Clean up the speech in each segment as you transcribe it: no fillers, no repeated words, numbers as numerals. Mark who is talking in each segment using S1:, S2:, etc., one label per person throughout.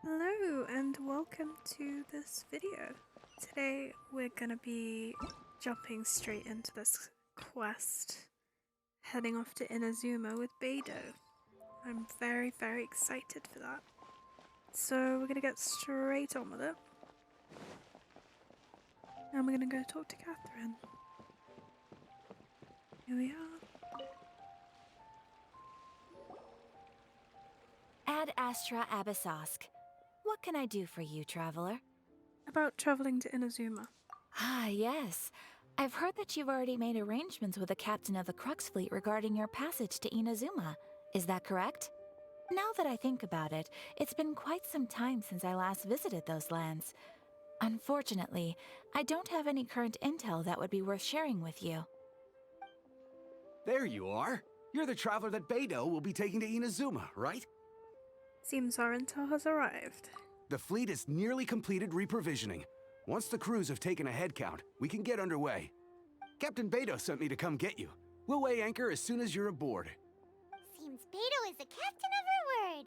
S1: Hello and welcome to this video. Today we're gonna be jumping straight into this quest, heading off to Inazuma with Beidou. I'm very excited for that. So we're gonna get straight on with it. And we're gonna go talk to Catherine. Here we are.
S2: Ad Astra Abyssosk. What can I do for you, traveler?
S1: About traveling to Inazuma.
S2: Ah, yes. I've heard that you've already made arrangements with the captain of the Crux fleet regarding your passage to Inazuma. Is that correct? Now that I think about it, it's been quite some time since I last visited those lands. Unfortunately, I don't have any current intel that would be worth sharing with you.
S3: There you are. You're the traveler that Beidou will be taking to Inazuma, right?
S1: Seems our intel has arrived.
S3: The fleet has nearly completed reprovisioning. Once the crews have taken a head count, we can get underway. Captain Beidou sent me to come get you. We'll weigh anchor as soon as you're aboard.
S4: Seems Beidou is the captain of her word.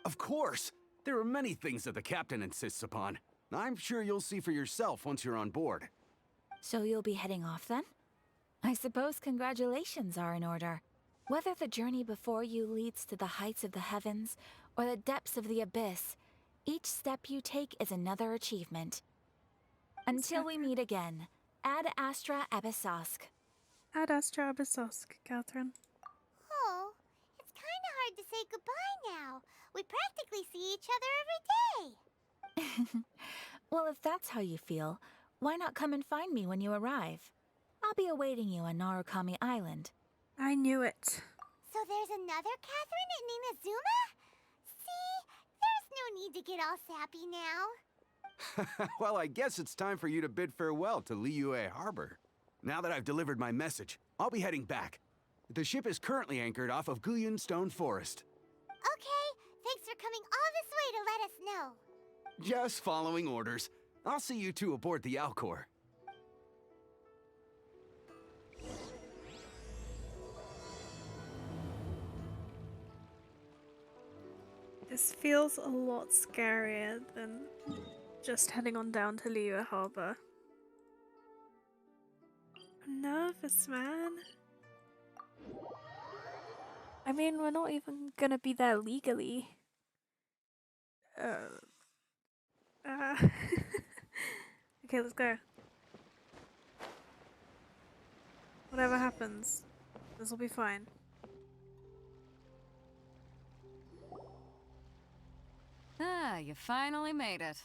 S3: Of course! There are many things that the captain insists upon. I'm sure you'll see for yourself once you're on board.
S2: So you'll be heading off then? I suppose congratulations are in order. Whether the journey before you leads to the heights of the heavens or the depths of the abyss, each step you take is another achievement. Until we meet again, Ad Astra Abyssosk.
S1: Ad Astra Abyssosk, Catherine.
S4: Oh, it's kind of hard to say goodbye now. We practically see each other every day.
S2: Well, if that's how you feel, why not come and find me when you arrive? I'll be awaiting you on Narukami Island.
S1: I knew it.
S4: So there's another Catherine in Inazuma? See, there's no need to get all sappy now.
S3: Well, I guess it's time for you to bid farewell to Liyue Harbor. Now that I've delivered my message, I'll be heading back. The ship is currently anchored off of Guyun Stone Forest.
S4: Okay, thanks for coming all this way to let us know.
S3: Just following orders. I'll see you two aboard the Alcor.
S1: This feels a lot scarier than just heading on down to Liyue Harbor. I'm nervous, man. I mean, we're not even gonna be there legally. Okay, let's go. Whatever happens, this will be fine.
S5: Ah, you finally made it.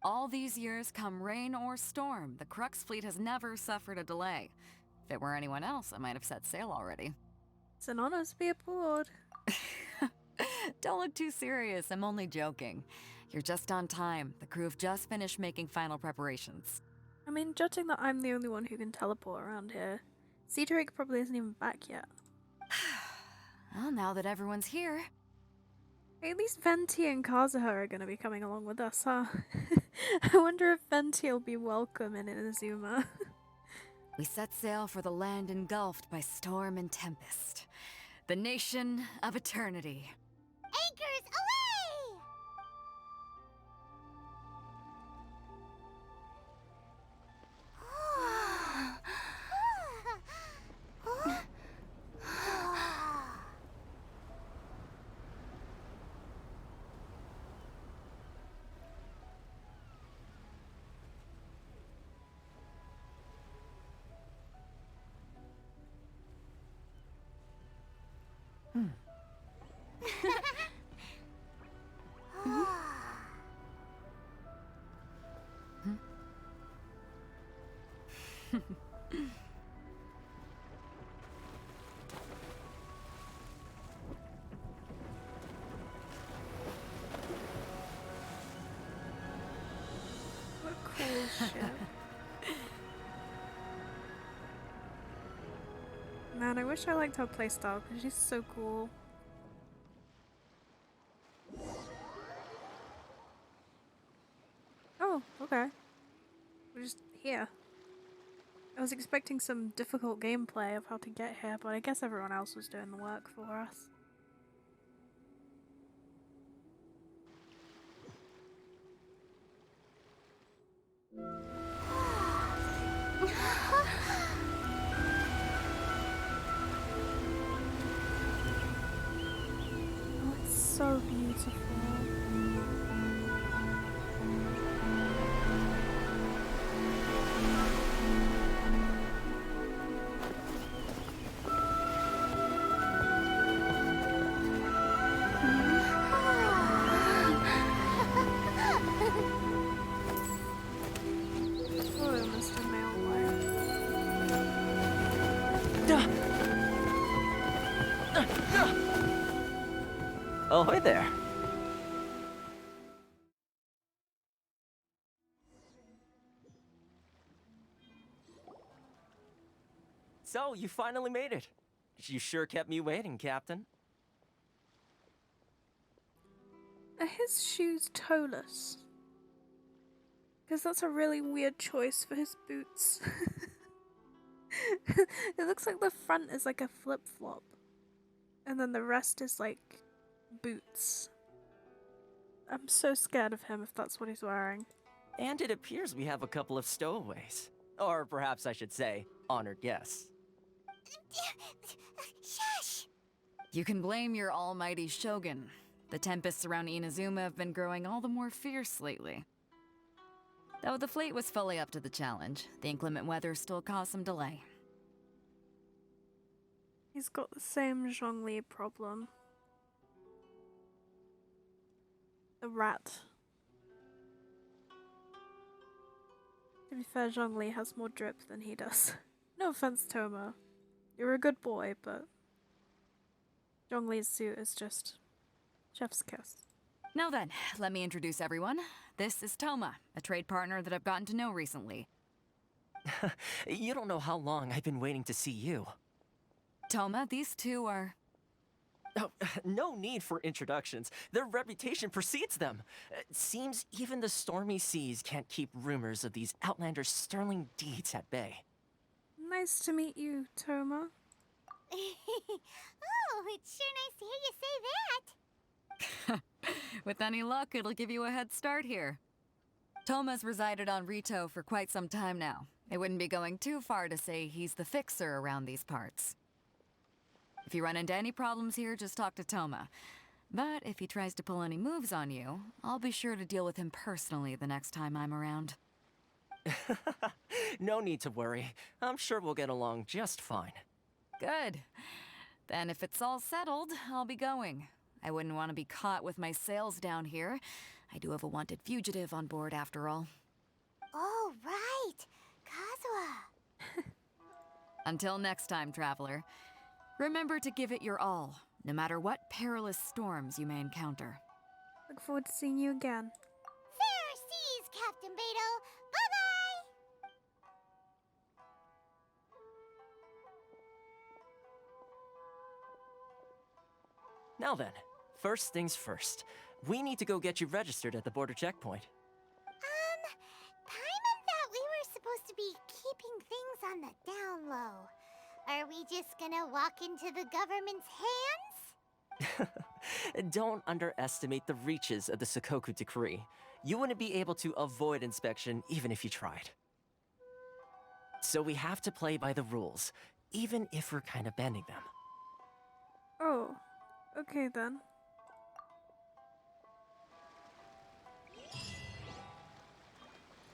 S5: All these years, come rain or storm, the Crux fleet has never suffered a delay. If it were anyone else, I might have set sail already.
S1: It's an honor to be aboard.
S5: Don't look too serious, I'm only joking. You're just on time. The crew have just finished making final preparations.
S1: I mean, judging that I'm the only one who can teleport around here, Cedric probably isn't even back yet.
S5: Well, now that everyone's here.
S1: At least Venti and Kazuha are gonna be coming along with us, huh? I wonder if Venti will be welcome in Inazuma.
S5: We set sail for the land engulfed by storm and tempest. The nation of eternity.
S4: Anchors away!
S1: What a cool ship. Man, I wish I liked her playstyle because she's so cool. Oh, okay. We're just here. I was expecting some difficult gameplay of how to get here, but I guess everyone else was doing the work for us. so beautiful. Oh, Mr. Mailwire.
S6: Oh, hi there. So, you finally made it. You sure kept me waiting, Captain.
S1: Are his shoes toeless? Because that's a really weird choice for his boots. It looks like the front is like a flip-flop. And then the rest is like boots. I'm so scared of him if that's what he's wearing.
S6: And it appears we have a couple of stowaways. Or perhaps I should say, honored guests.
S4: Shush!
S5: You can blame your almighty shogun. The tempests around Inazuma have been growing all the more fierce lately. Though the fleet was fully up to the challenge, the inclement weather still caused some delay.
S1: He's got the same Zhongli problem. The rat. To be fair, Zhongli has more drip than he does. No offense, Toma. You're a good boy, but Zhongli's suit is just chef's kiss.
S5: Now then, let me introduce everyone. This is Toma, a trade partner that I've gotten to know recently.
S6: You don't know how long I've been waiting to see you.
S5: Toma, these two are...
S6: Oh, no need for introductions. Their reputation precedes them. It seems even the stormy seas can't keep rumors of these outlanders' sterling deeds at bay.
S1: Nice to meet you, Toma.
S4: Oh, it's sure nice to hear you say that.
S5: With any luck, it'll give you a head start here. Toma's resided on Ritou for quite some time now. It wouldn't be going too far to say he's the fixer around these parts. If you run into any problems here, just talk to Toma. But if he tries to pull any moves on you, I'll be sure to deal with him personally the next time I'm around.
S6: No need to worry. I'm sure we'll get along just fine.
S5: Good. Then if it's all settled, I'll be going. I wouldn't want to be caught with my sails down here. I do have a wanted fugitive on board after all.
S4: Oh, right. Kazuha.
S5: Until next time, traveler. Remember to give it your all, no matter what perilous storms you may encounter.
S1: Look forward to seeing you again.
S4: Fair seas, Captain Beto. Bye-bye.
S6: Now then, first things first. We need to go get you registered at the border checkpoint.
S4: Paimon thought we were supposed to be keeping things on the down low. Are we just gonna walk into the government's hands?
S6: Don't underestimate the reaches of the Sakoku Decree. You wouldn't be able to avoid inspection even if you tried. So we have to play by the rules, even if we're kind of bending them.
S1: Oh, okay then.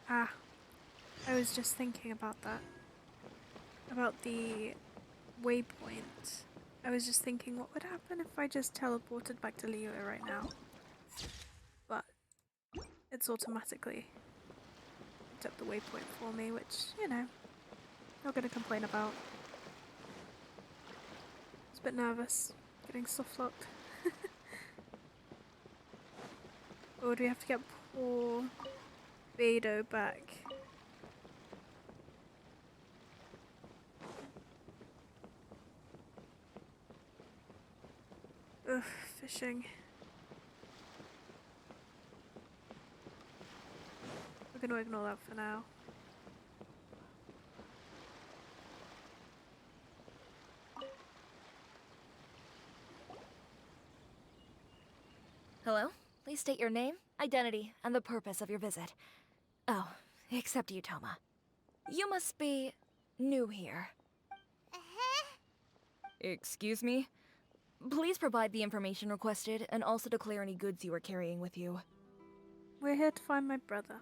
S1: Ah, I was just thinking about that. About the waypoint. I was just thinking what would happen if I just teleported back to Leo right now. But it's automatically picked up the waypoint for me, which, you know, not gonna complain about. It's a bit nervous, getting soft locked. Or do we have to get poor Beidou back? Ugh, fishing. We're gonna ignore that for now.
S2: Hello? Please state your name, identity, and the purpose of your visit. Oh, except you, Toma. You must be new here.
S4: Uh-huh.
S2: Excuse me?
S7: Please provide the information requested and also declare any goods you are carrying with you.
S1: We're here to find my brother.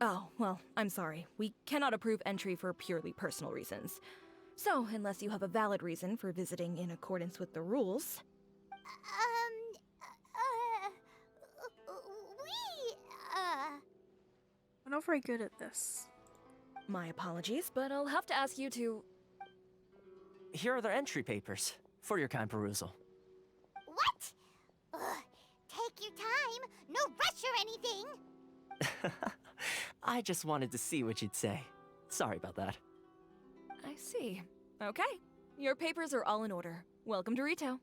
S7: Oh, well, I'm sorry. We cannot approve entry for purely personal reasons. So, unless you have a valid reason for visiting in accordance with the rules...
S1: We're not very good at this.
S7: My apologies, but I'll have to ask you to...
S6: Here are their entry papers, for your kind perusal.
S4: What? Ugh, take your time. No rush or anything.
S6: I just wanted to see what you'd say. Sorry about that.
S7: I see. Okay. Your papers are all in order. Welcome to Ritou.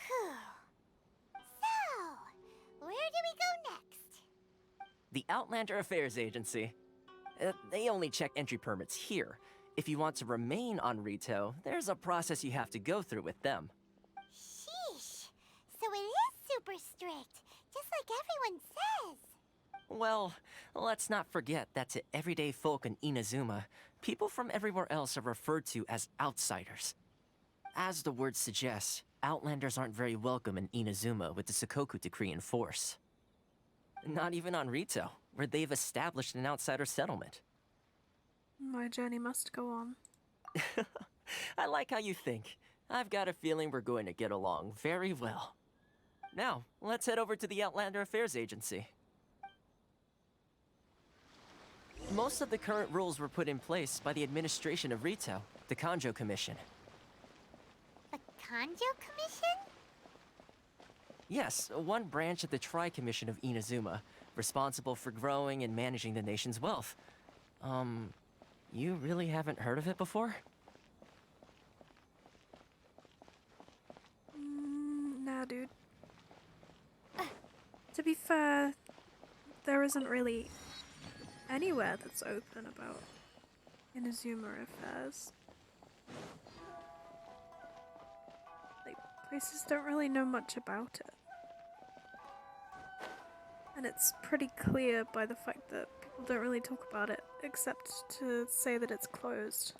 S4: Whew. So, where do we go next?
S6: The Outlander Affairs Agency. They only check entry permits here. If you want to remain on Ritou, there's a process you have to go through with them.
S4: Sheesh. So it is super strict, just like everyone says.
S6: Well, let's not forget that to everyday folk in Inazuma, people from everywhere else are referred to as outsiders. As the word suggests, Outlanders aren't very welcome in Inazuma with the Sakoku Decree in force. Not even on Ritou, where they've established an outsider settlement.
S1: My journey must go on.
S6: I like how you think. I've got a feeling we're going to get along very well. Now, let's head over to the Outlander Affairs Agency. Most of the current rules were put in place by the administration of Ritou, the Kanjo Commission.
S4: The Kanjo Commission?
S6: Yes, one branch of the Tri-Commission of Inazuma, responsible for growing and managing the nation's wealth. You really haven't heard of it before?
S1: Nah, dude. To be fair, there isn't really anywhere that's open about Inazuma affairs. Like, places don't really know much about it. And it's pretty clear by the fact that people don't really talk about it, except to say that it's closed.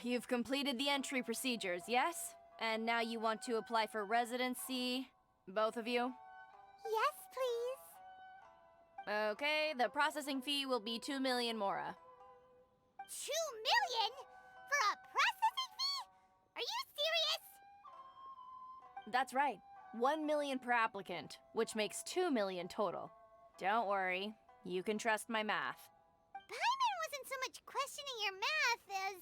S8: You've completed the entry procedures, yes? And now you want to apply for residency? Both of you?
S4: Yes, please.
S8: Okay, the processing fee will be 2 million mora.
S4: 2 million? For a processing fee? Are you serious?
S8: That's right. 1 million per applicant, which makes 2 million total. Don't worry, you can trust my math.
S4: Paimon wasn't so much questioning your math as...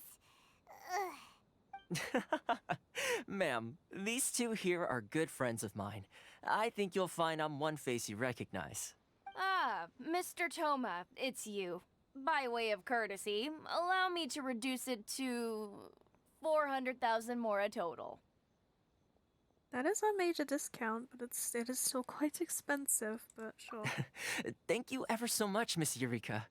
S6: Ma'am, these two here are good friends of mine. I think you'll find I'm one face you recognize.
S8: Ah, Mr. Toma, it's you. By way of courtesy, allow me to reduce it to 400,000 mora total.
S1: That is a major discount, but it is still quite expensive, but sure.
S6: Thank you ever so much, Miss Eureka.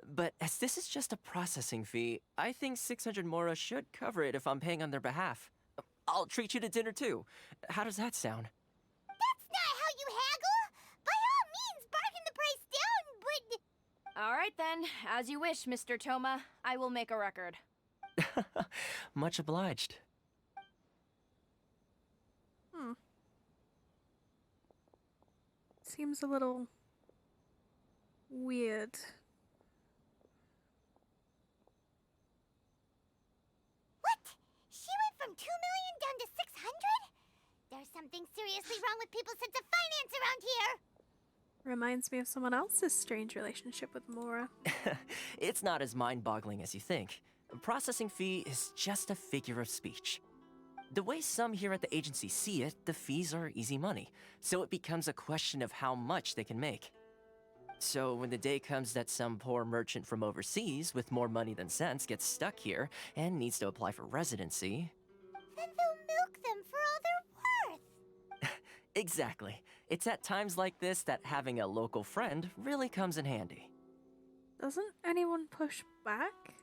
S6: But as this is just a processing fee, I think 600 mora should cover it if I'm paying on their behalf. I'll treat you to dinner too. How does that sound?
S4: That's not how you haggle! By all means, bargain the price down, but...
S8: Alright then, as you wish, Mr. Toma. I will make a record.
S6: Much obliged.
S1: Seems a little weird.
S4: What? She went from 2 million down to 600? There's something seriously wrong with people's sense of finance around here!
S1: Reminds me of someone else's strange relationship with Mora.
S6: It's not as mind-boggling as you think. A processing fee is just a figure of speech. The way some here at the agency see it, the fees are easy money, so it becomes a question of how much they can make. So when the day comes that some poor merchant from overseas with more money than sense gets stuck here and needs to apply for residency...
S4: Then they'll milk them for all they're worth!
S6: Exactly. It's at times like this that having a local friend really comes in handy.
S1: Doesn't anyone push back?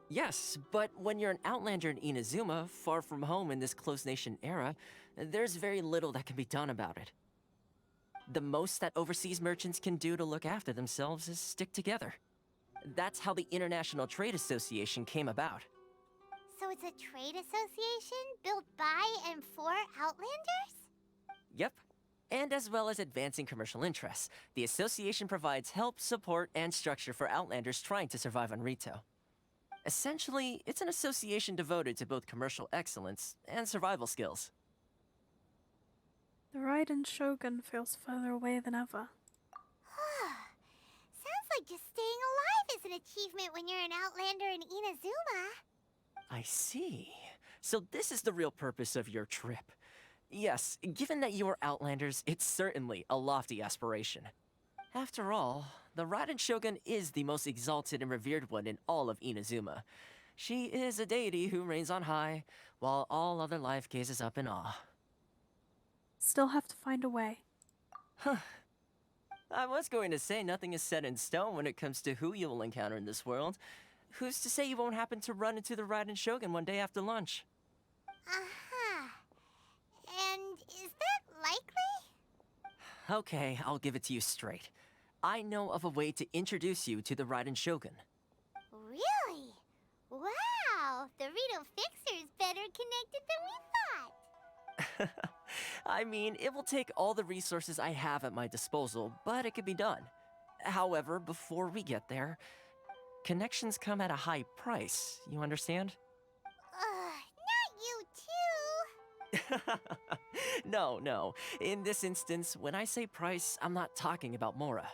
S6: Yes, but when you're an outlander in Inazuma, far from home in this close nation era, there's very little that can be done about it. The most that overseas merchants can do to look after themselves is stick together. That's how the International Trade Association came about.
S4: So it's a trade association built by and for Outlanders?
S6: Yep. And as well as advancing commercial interests, the association provides help, support, and structure for Outlanders trying to survive on Ritou. Essentially, it's an association devoted to both commercial excellence and survival skills.
S1: The Raiden Shogun feels further away than ever.
S4: Sounds like just staying alive is an achievement when you're an Outlander in Inazuma.
S6: I see. So this is the real purpose of your trip. Yes, given that you are Outlanders, it's certainly a lofty aspiration. After all, the Raiden Shogun is the most exalted and revered one in all of Inazuma. She is a deity who reigns on high, while all other life gazes up in awe.
S1: Still have to find a way.
S6: I was going to say nothing is set in stone when it comes to who you will encounter in this world. Who's to say you won't happen to run into the Raiden Shogun one day after lunch?
S4: Uh-huh. And is that likely?
S6: Okay, I'll give it to you straight. I know of a way to introduce you to the Raiden Shogun.
S4: Really? Wow! The Ritou Fixer is better connected than we thought.
S6: I mean, it will take all the resources I have at my disposal, but it can be done. However, before we get there, connections come at a high price, you understand?
S4: Not you too!
S6: No. In this instance, when I say price, I'm not talking about Mora.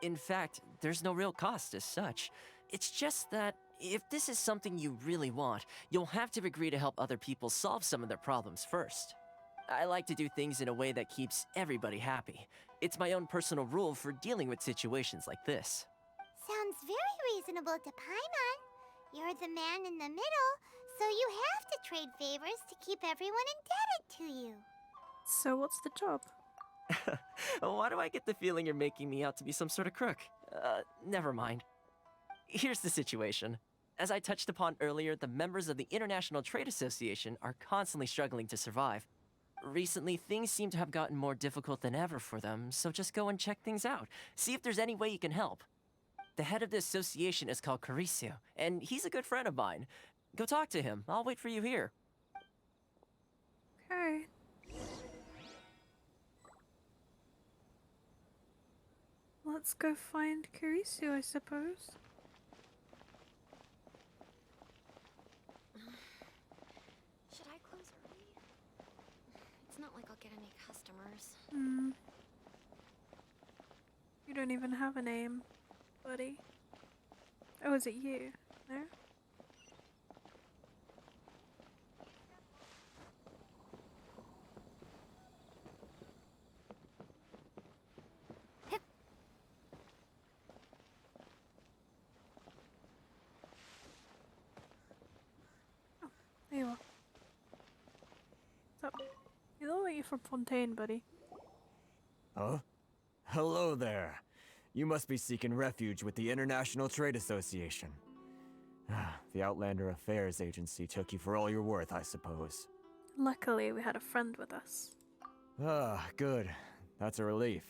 S6: In fact, there's no real cost as such. It's just that if this is something you really want, you'll have to agree to help other people solve some of their problems first. I like to do things in a way that keeps everybody happy. It's my own personal rule for dealing with situations like this.
S4: Sounds very reasonable to Paimon. You're the man in the middle, so you have to trade favors to keep everyone indebted to you.
S1: So what's the job?
S6: Why do I get the feeling you're making me out to be some sort of crook? Never mind. Here's the situation. As I touched upon earlier, the members of the International Trade Association are constantly struggling to survive. Recently, things seem to have gotten more difficult than ever for them, so just go and check things out. See if there's any way you can help. The head of the association is called Caricio, and he's a good friend of mine. Go talk to him. I'll wait for you here.
S1: Okay. Let's go find Caricio, I suppose.
S9: Should I close early? It's not like I'll get any customers.
S1: You don't even have a name, buddy. Oh, is it you? No? There you are. So, you look like you're from Fontaine, buddy.
S10: Huh? Hello there. You must be seeking refuge with the International Trade Association. The Outlander Affairs Agency took you for all you're worth, I suppose.
S1: Luckily, we had a friend with us.
S10: Ah, good. That's a relief.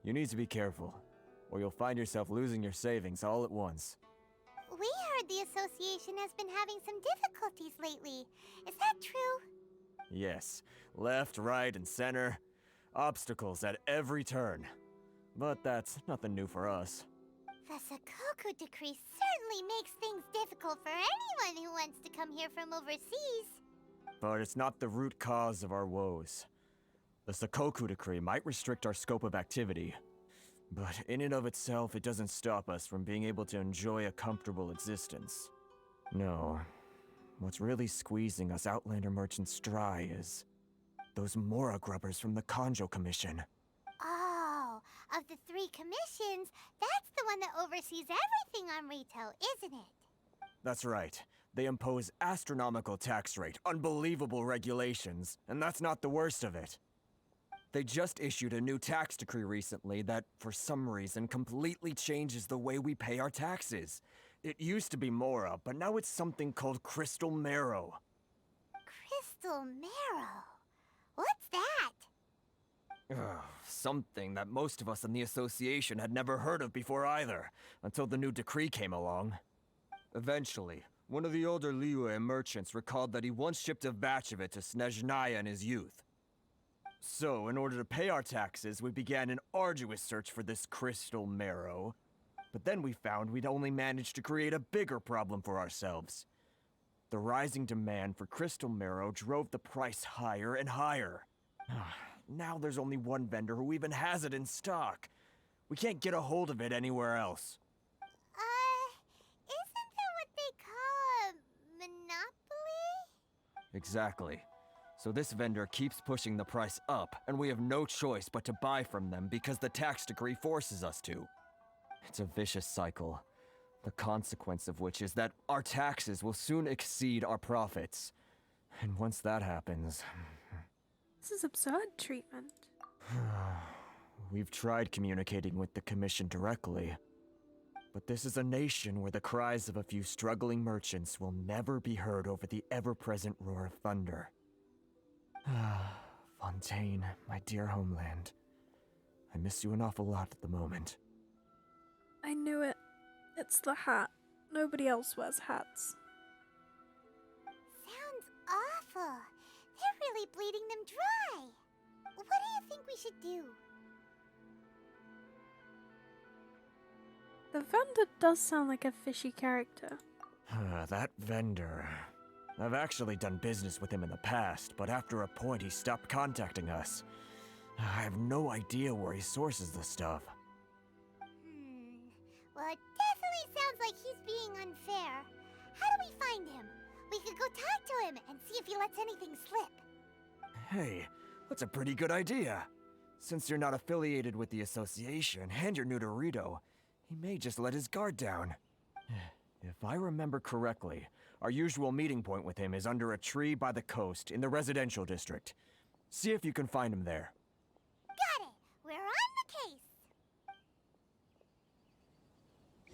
S10: You need to be careful, or you'll find yourself losing your savings all at once.
S4: We heard the association has been having some difficulties lately. Is that true?
S10: Yes. Left, right, and center. Obstacles at every turn. But that's nothing new for us.
S4: The Sakoku decree certainly makes things difficult for anyone who wants to come here from overseas.
S10: But it's not the root cause of our woes. The Sakoku decree might restrict our scope of activity, but in and of itself, it doesn't stop us from being able to enjoy a comfortable existence. No. What's really squeezing us Outlander merchants dry is those Mora grubbers from the Kanjo Commission.
S4: Oh, of the 3 commissions, that's the one that oversees everything on Ritou, isn't it?
S10: That's right. They impose astronomical tax rate, unbelievable regulations, and that's not the worst of it. They just issued a new tax decree recently that, for some reason, completely changes the way we pay our taxes. It used to be Mora, but now it's something called Crystal Marrow.
S4: Crystal Marrow? What's that?
S10: Something that most of us in the association had never heard of before either, until the new decree came along. Eventually, one of the older Liyue merchants recalled that he once shipped a batch of it to Snezhnaya in his youth. So, in order to pay our taxes, we began an arduous search for this Crystal Marrow. But then we found we'd only managed to create a bigger problem for ourselves. The rising demand for Crystal Marrow drove the price higher and higher. Now there's only one vendor who even has it in stock. We can't get a hold of it anywhere else.
S4: Isn't that what they call a monopoly?
S10: Exactly. So this vendor keeps pushing the price up, and we have no choice but to buy from them because the tax decree forces us to. It's a vicious cycle, the consequence of which is that our taxes will soon exceed our profits. And once that happens...
S1: This is absurd treatment.
S10: We've tried communicating with the Commission directly, but this is a nation where the cries of a few struggling merchants will never be heard over the ever-present roar of thunder. Fontaine, my dear homeland. I miss you an awful lot at the moment.
S1: I knew it. It's the hat. Nobody else wears hats.
S4: Sounds awful. They're really bleeding them dry. What do you think we should do?
S1: The vendor does sound like a fishy character.
S10: That vendor... I've actually done business with him in the past, but after a point he stopped contacting us. I have no idea where he sources the stuff.
S4: Well, it definitely sounds like he's being unfair. How do we find him? We could go talk to him and see if he lets anything slip.
S10: Hey, that's a pretty good idea. Since you're not affiliated with the association and you're new to Ritou, he may just let his guard down. If I remember correctly, our usual meeting point with him is under a tree by the coast in the residential district. See if you can find him there.
S4: Got it! We're on the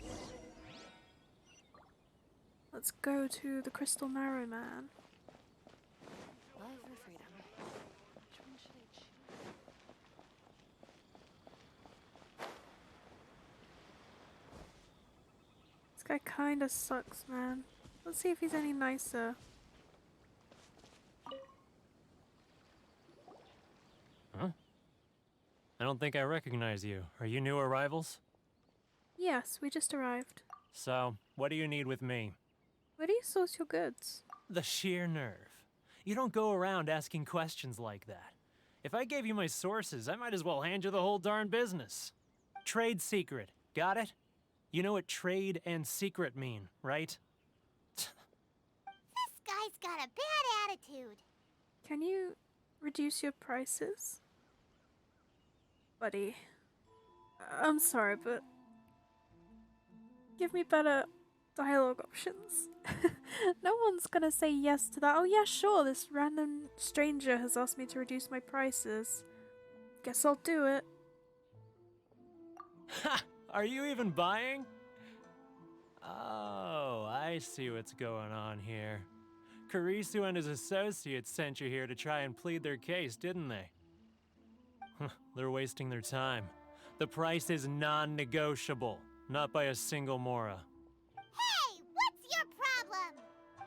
S4: case!
S1: Let's go to the Crystal Marrow Man.
S9: Love or freedom? Which one should I choose?
S1: This guy kinda sucks, man. Let's see if he's any nicer.
S11: Huh? I don't think I recognize you. Are you new arrivals?
S1: Yes, we just arrived.
S11: So, what do you need with me?
S1: Where do you source your goods?
S11: The sheer nerve. You don't go around asking questions like that. If I gave you my sources, I might as well hand you the whole darn business. Trade secret. Got it? You know what trade and secret mean, right?
S4: This guy's got a bad attitude.
S1: Can you reduce your prices? Buddy. I'm sorry, but give me better dialogue options. No one's gonna say yes to that. Oh yeah, sure, this random stranger has asked me to reduce my prices. Guess I'll do it.
S11: Ha! Are you even buying? Oh, I see what's going on here. Kurisu and his associates sent you here to try and plead their case, didn't they? They're wasting their time. The price is non-negotiable, not by a single Mora.
S4: Hey, what's your problem?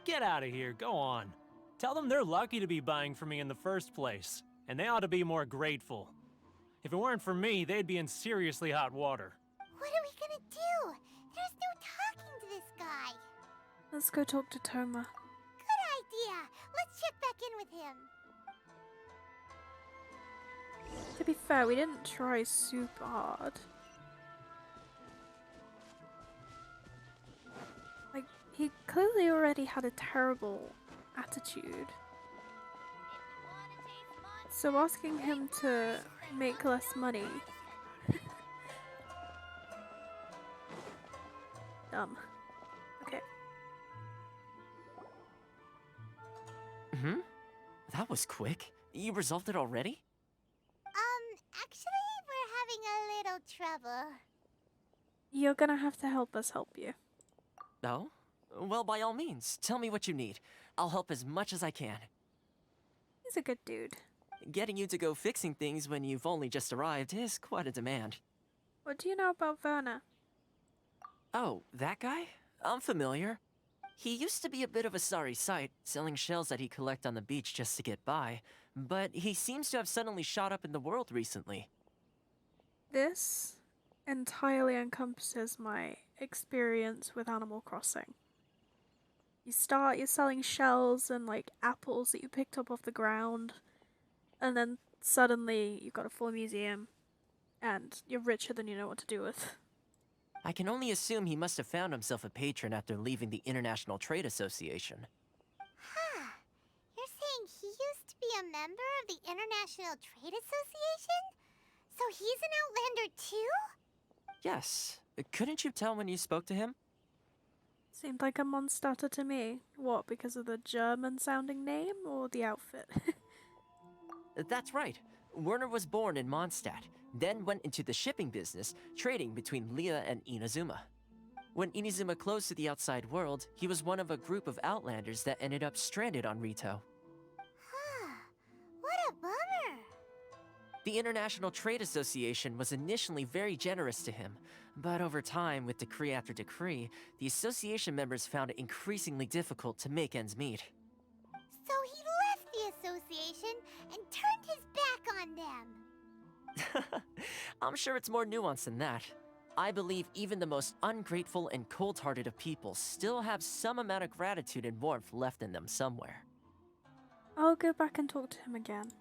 S11: Get out of here, go on. Tell them they're lucky to be buying from me in the first place, and they ought to be more grateful. If it weren't for me, they'd be in seriously hot water.
S4: What are we gonna do? There's no talking to this guy.
S1: Let's go talk to Toma.
S4: Good idea. Let's check back in with him.
S1: To be fair, we didn't try super hard. Like, he clearly already had a terrible attitude. So asking him to make less money... Dumb. Okay.
S6: That was quick. You resolved it already?
S4: no trouble.
S1: You're gonna have to help us help you.
S6: Oh? Well, by all means, tell me what you need. I'll help as much as I can.
S1: He's a good dude.
S6: Getting you to go fixing things when you've only just arrived is quite a demand.
S1: What do you know about Werner?
S6: Oh, that guy? I'm familiar. He used to be a bit of a sorry sight, selling shells that he collect on the beach just to get by, but he seems to have suddenly shot up in the world recently.
S1: This entirely encompasses my experience with Animal Crossing. You're selling shells and like apples that you picked up off the ground, and then suddenly you've got a full museum, and you're richer than you know what to do with.
S6: I can only assume he must have found himself a patron after leaving the International Trade Association.
S4: Huh. You're saying he used to be a member of the International Trade Association? So he's an Outlander too?
S6: Yes. Couldn't you tell when you spoke to him?
S1: Seemed like a Mondstatter to me. What, because of the German-sounding name or the outfit?
S6: That's right. Werner was born in Mondstadt, then went into the shipping business, trading between Leah and Inazuma. When Inazuma closed to the outside world, he was one of a group of Outlanders that ended up stranded on Ritou.
S4: Huh. What a bummer.
S6: The International Trade Association was initially very generous to him, but over time, with decree after decree, the association members found it increasingly difficult to make ends meet.
S4: So he left the association and turned his back on them.
S6: I'm sure it's more nuanced than that. I believe even the most ungrateful and cold-hearted of people still have some amount of gratitude and warmth left in them somewhere.
S1: I'll go back and talk to him again.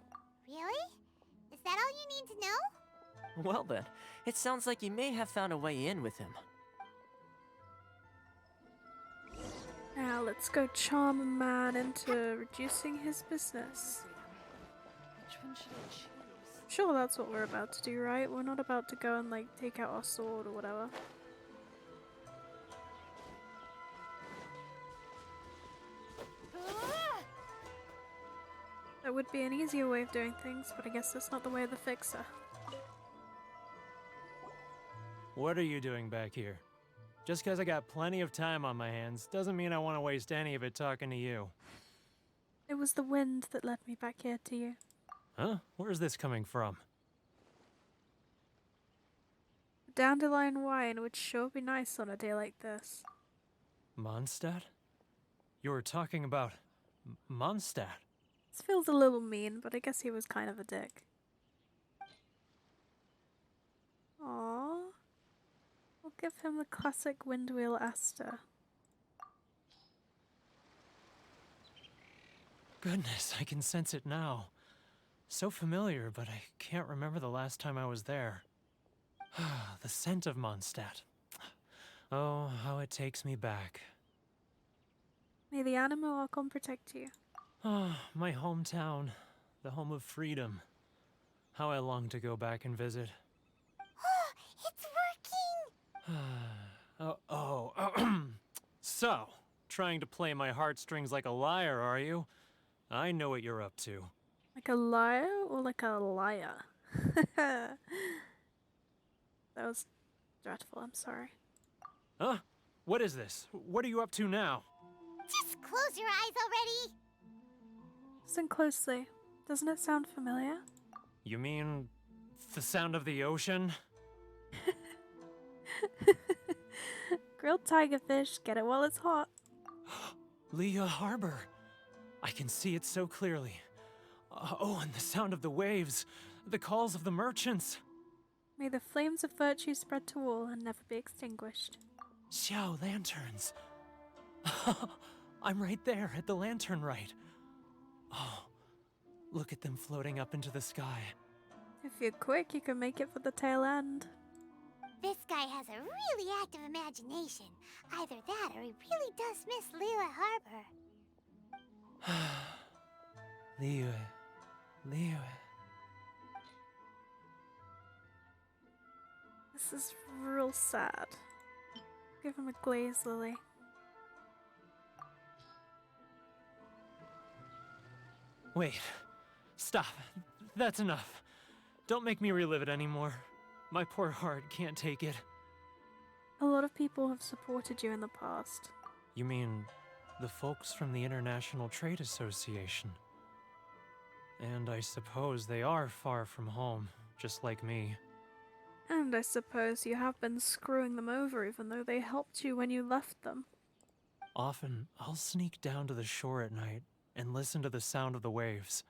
S4: Really? Is that all you need to know?
S6: Well then, it sounds like you may have found a way in with him.
S1: Now let's go charm a man into reducing his business.
S8: Which one should I choose?
S1: Sure, that's what we're about to do, right? We're not about to go and like take out our sword or whatever. That would be an easier way of doing things, but I guess that's not the way of the fixer.
S11: What are you doing back here? Just because I got plenty of time on my hands doesn't mean I want to waste any of it talking to you.
S1: It was the wind that led me back here to you.
S11: Huh? Where's this coming from?
S1: Dandelion wine would sure be nice on a day like this.
S11: Mondstadt? You were talking about Mondstadt?
S1: This feels a little mean, but I guess he was kind of a dick. Aww. We'll give him the classic windwheel Aster.
S11: Goodness, I can sense it now. So familiar, but I can't remember the last time I was there. The scent of Mondstadt. Oh, how it takes me back.
S1: May the animal archon protect you.
S11: Oh, my hometown. The home of freedom. How I long to go back and visit.
S4: It's working!
S11: So, trying to play my heartstrings like a liar, are you? I know what you're up to.
S1: Like a liar or like a liar? That was dreadful, I'm sorry.
S11: Huh? What is this? What are you up to now?
S4: Just close your eyes already!
S1: Listen closely. Doesn't it sound familiar?
S11: You mean the sound of the ocean?
S1: Grilled tigerfish, get it while it's hot.
S11: Leah Harbor. I can see it so clearly. Oh, and the sound of the waves. The calls of the merchants.
S1: May the flames of virtue spread to all and never be extinguished.
S11: Xiao lanterns. I'm right there at the lantern right. Oh, look at them floating up into the sky.
S1: If you're quick, you can make it for the tail end.
S4: This guy has a really active imagination. Either that or he really does miss Leela Harbor.
S11: Leah.
S1: This is real sad. Give him a glaze lily.
S11: Wait. Stop. That's enough. Don't make me relive it anymore. My poor heart can't take it.
S1: A lot of people have supported you in the past.
S11: You mean the folks from the International Trade Association? And I suppose they are far from home, just like me.
S1: And I suppose you have been screwing them over even though they helped you when you left them.
S11: Often, I'll sneak down to the shore at night and listen to the sound of the waves.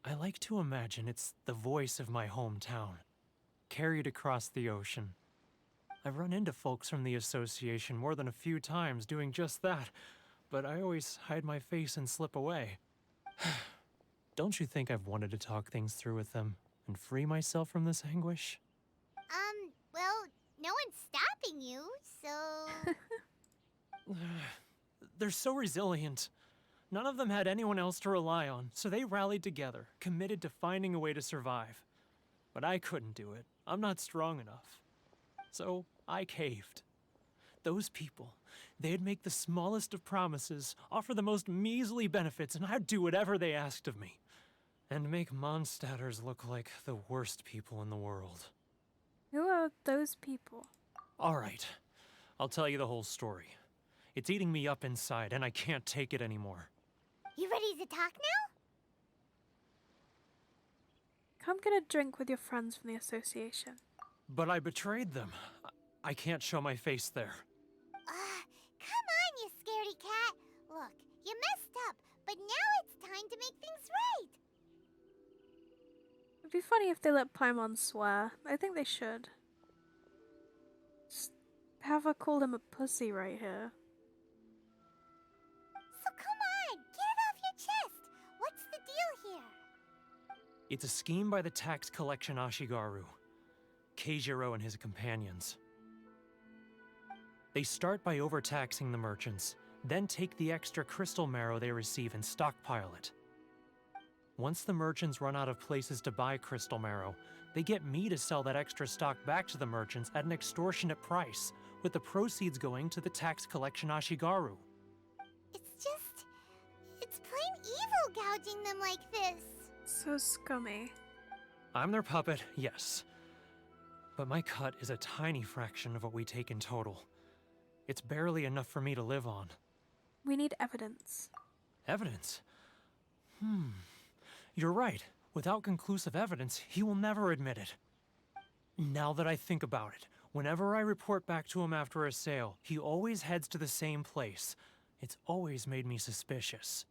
S11: I like to imagine it's the voice of my hometown, carried across the ocean. I've run into folks from the association more than a few times doing just that, but I always hide my face and slip away. Don't you think I've wanted to talk things through with them and free myself from this anguish?
S4: Well, no one's stopping you, so...
S11: They're so resilient. None of them had anyone else to rely on, so they rallied together, committed to finding a way to survive. But I couldn't do it. I'm not strong enough. So I caved. Those people, they'd make the smallest of promises, offer the most measly benefits, and I'd do whatever they asked of me. And make Mondstadters look like the worst people in the world.
S1: Who are those people?
S11: All right, I'll tell you the whole story. It's eating me up inside, and I can't take it anymore.
S4: You ready to talk now?
S1: Come get a drink with your friends from the association.
S11: But I betrayed them. I can't show my face there.
S4: Come on, you scaredy cat. Look, you messed up, but now it's time to make things right.
S1: It'd be funny if they let Paimon swear. I think they should. Just have her call him a pussy right here.
S4: So come on, get it off your chest. What's the deal here?
S11: It's a scheme by the tax collection Ashigaru, Keijiro and his companions. They start by overtaxing the merchants, then take the extra crystal marrow they receive and stockpile it. Once the merchants run out of places to buy crystal marrow, they get me to sell that extra stock back to the merchants at an extortionate price, with the proceeds going to the tax collection Ashigaru.
S4: It's plain evil gouging them like this.
S1: So scummy.
S11: I'm their puppet, yes. But my cut is a tiny fraction of what we take in total. It's barely enough for me to live on.
S1: We need evidence.
S11: Evidence? You're right. Without conclusive evidence, he will never admit it. Now that I think about it, whenever I report back to him after a sale, he always heads to the same place. It's always made me suspicious.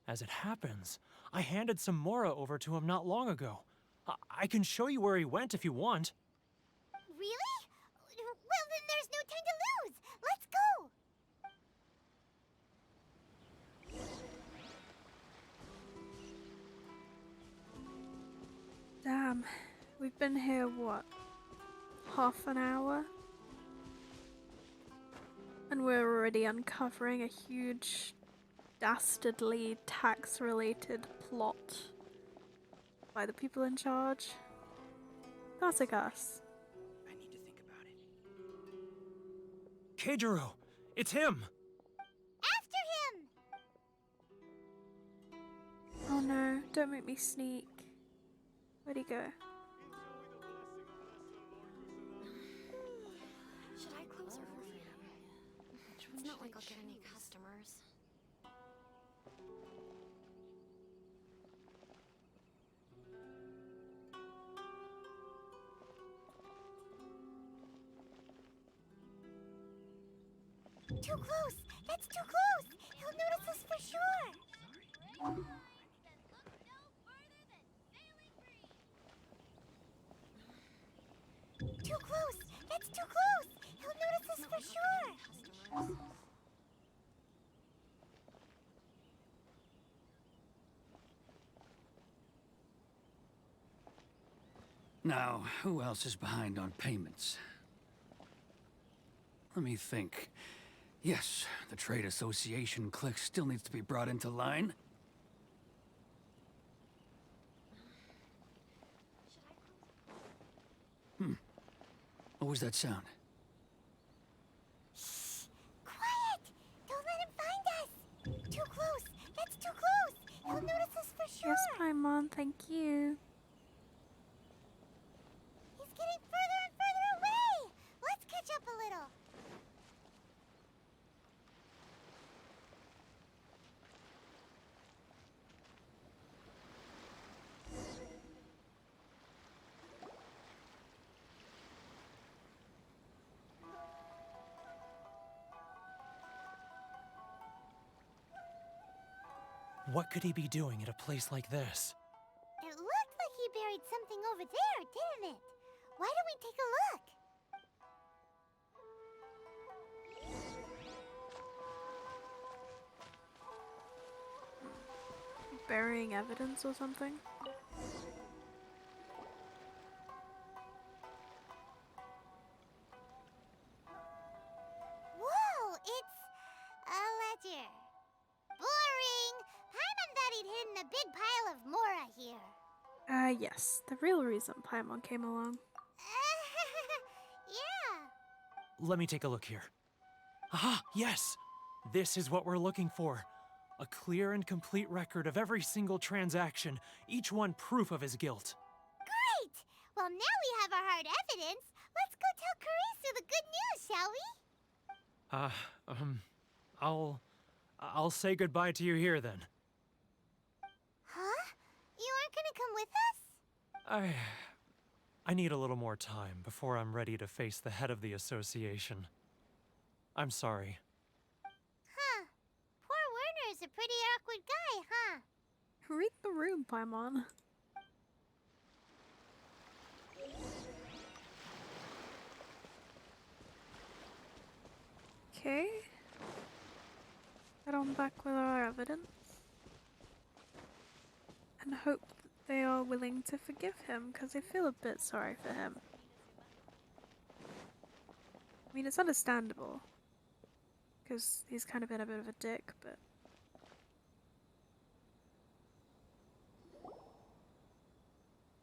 S11: As it happens, I handed some Mora over to him not long ago. I can show you where he went if you want.
S4: Really? Well, then there's no time to lose. Let's go.
S1: Damn, we've been here, what, half an hour? And we're already uncovering a huge, dastardly tax-related plot by the people in charge. Classic us.
S3: I need to think about it.
S11: Keijiro! It's him!
S4: After him!
S1: Oh no, don't make me sneak. Where'd he go?
S9: Should I close early? It's not like I'll get any customers.
S4: Too close! That's too close! He'll notice us for sure! Too close! That's too close! He'll notice us for sure!
S12: Now, who else is behind on payments? Let me think. Yes, the Trade Association clique still needs to be brought into line. What was that sound?
S4: Shh! Quiet! Don't let him find us! Too close! That's too close! He'll notice us for sure!
S1: Yes, Paimon, thank you.
S4: He's
S11: What could he be doing at a place like this?
S4: It looked like he buried something over there, didn't it? Why don't we take a look?
S1: Burying evidence or something?
S4: Whoa, it's a ledger. Boring! Paimon thought he'd hidden a big pile of Mora here.
S1: Yes. The real reason Paimon came along.
S4: Yeah.
S11: Let me take a look here. Aha, yes! This is what we're looking for. A clear and complete record of every single transaction, each one proof of his guilt.
S4: Great! Well, now we have our hard evidence. Let's go tell Karisu the good news, shall we?
S11: I'll say goodbye to you here then.
S4: Huh? You aren't gonna come with us?
S11: I need a little more time before I'm ready to face the head of the association. I'm sorry.
S4: Huh. Poor Werner's a pretty awkward guy, huh?
S1: Read the room, Paimon. Okay. Head on back with our evidence. And hope that they are willing to forgive him, because I feel a bit sorry for him. I mean, it's understandable. Because he's kind of been a bit of a dick, but...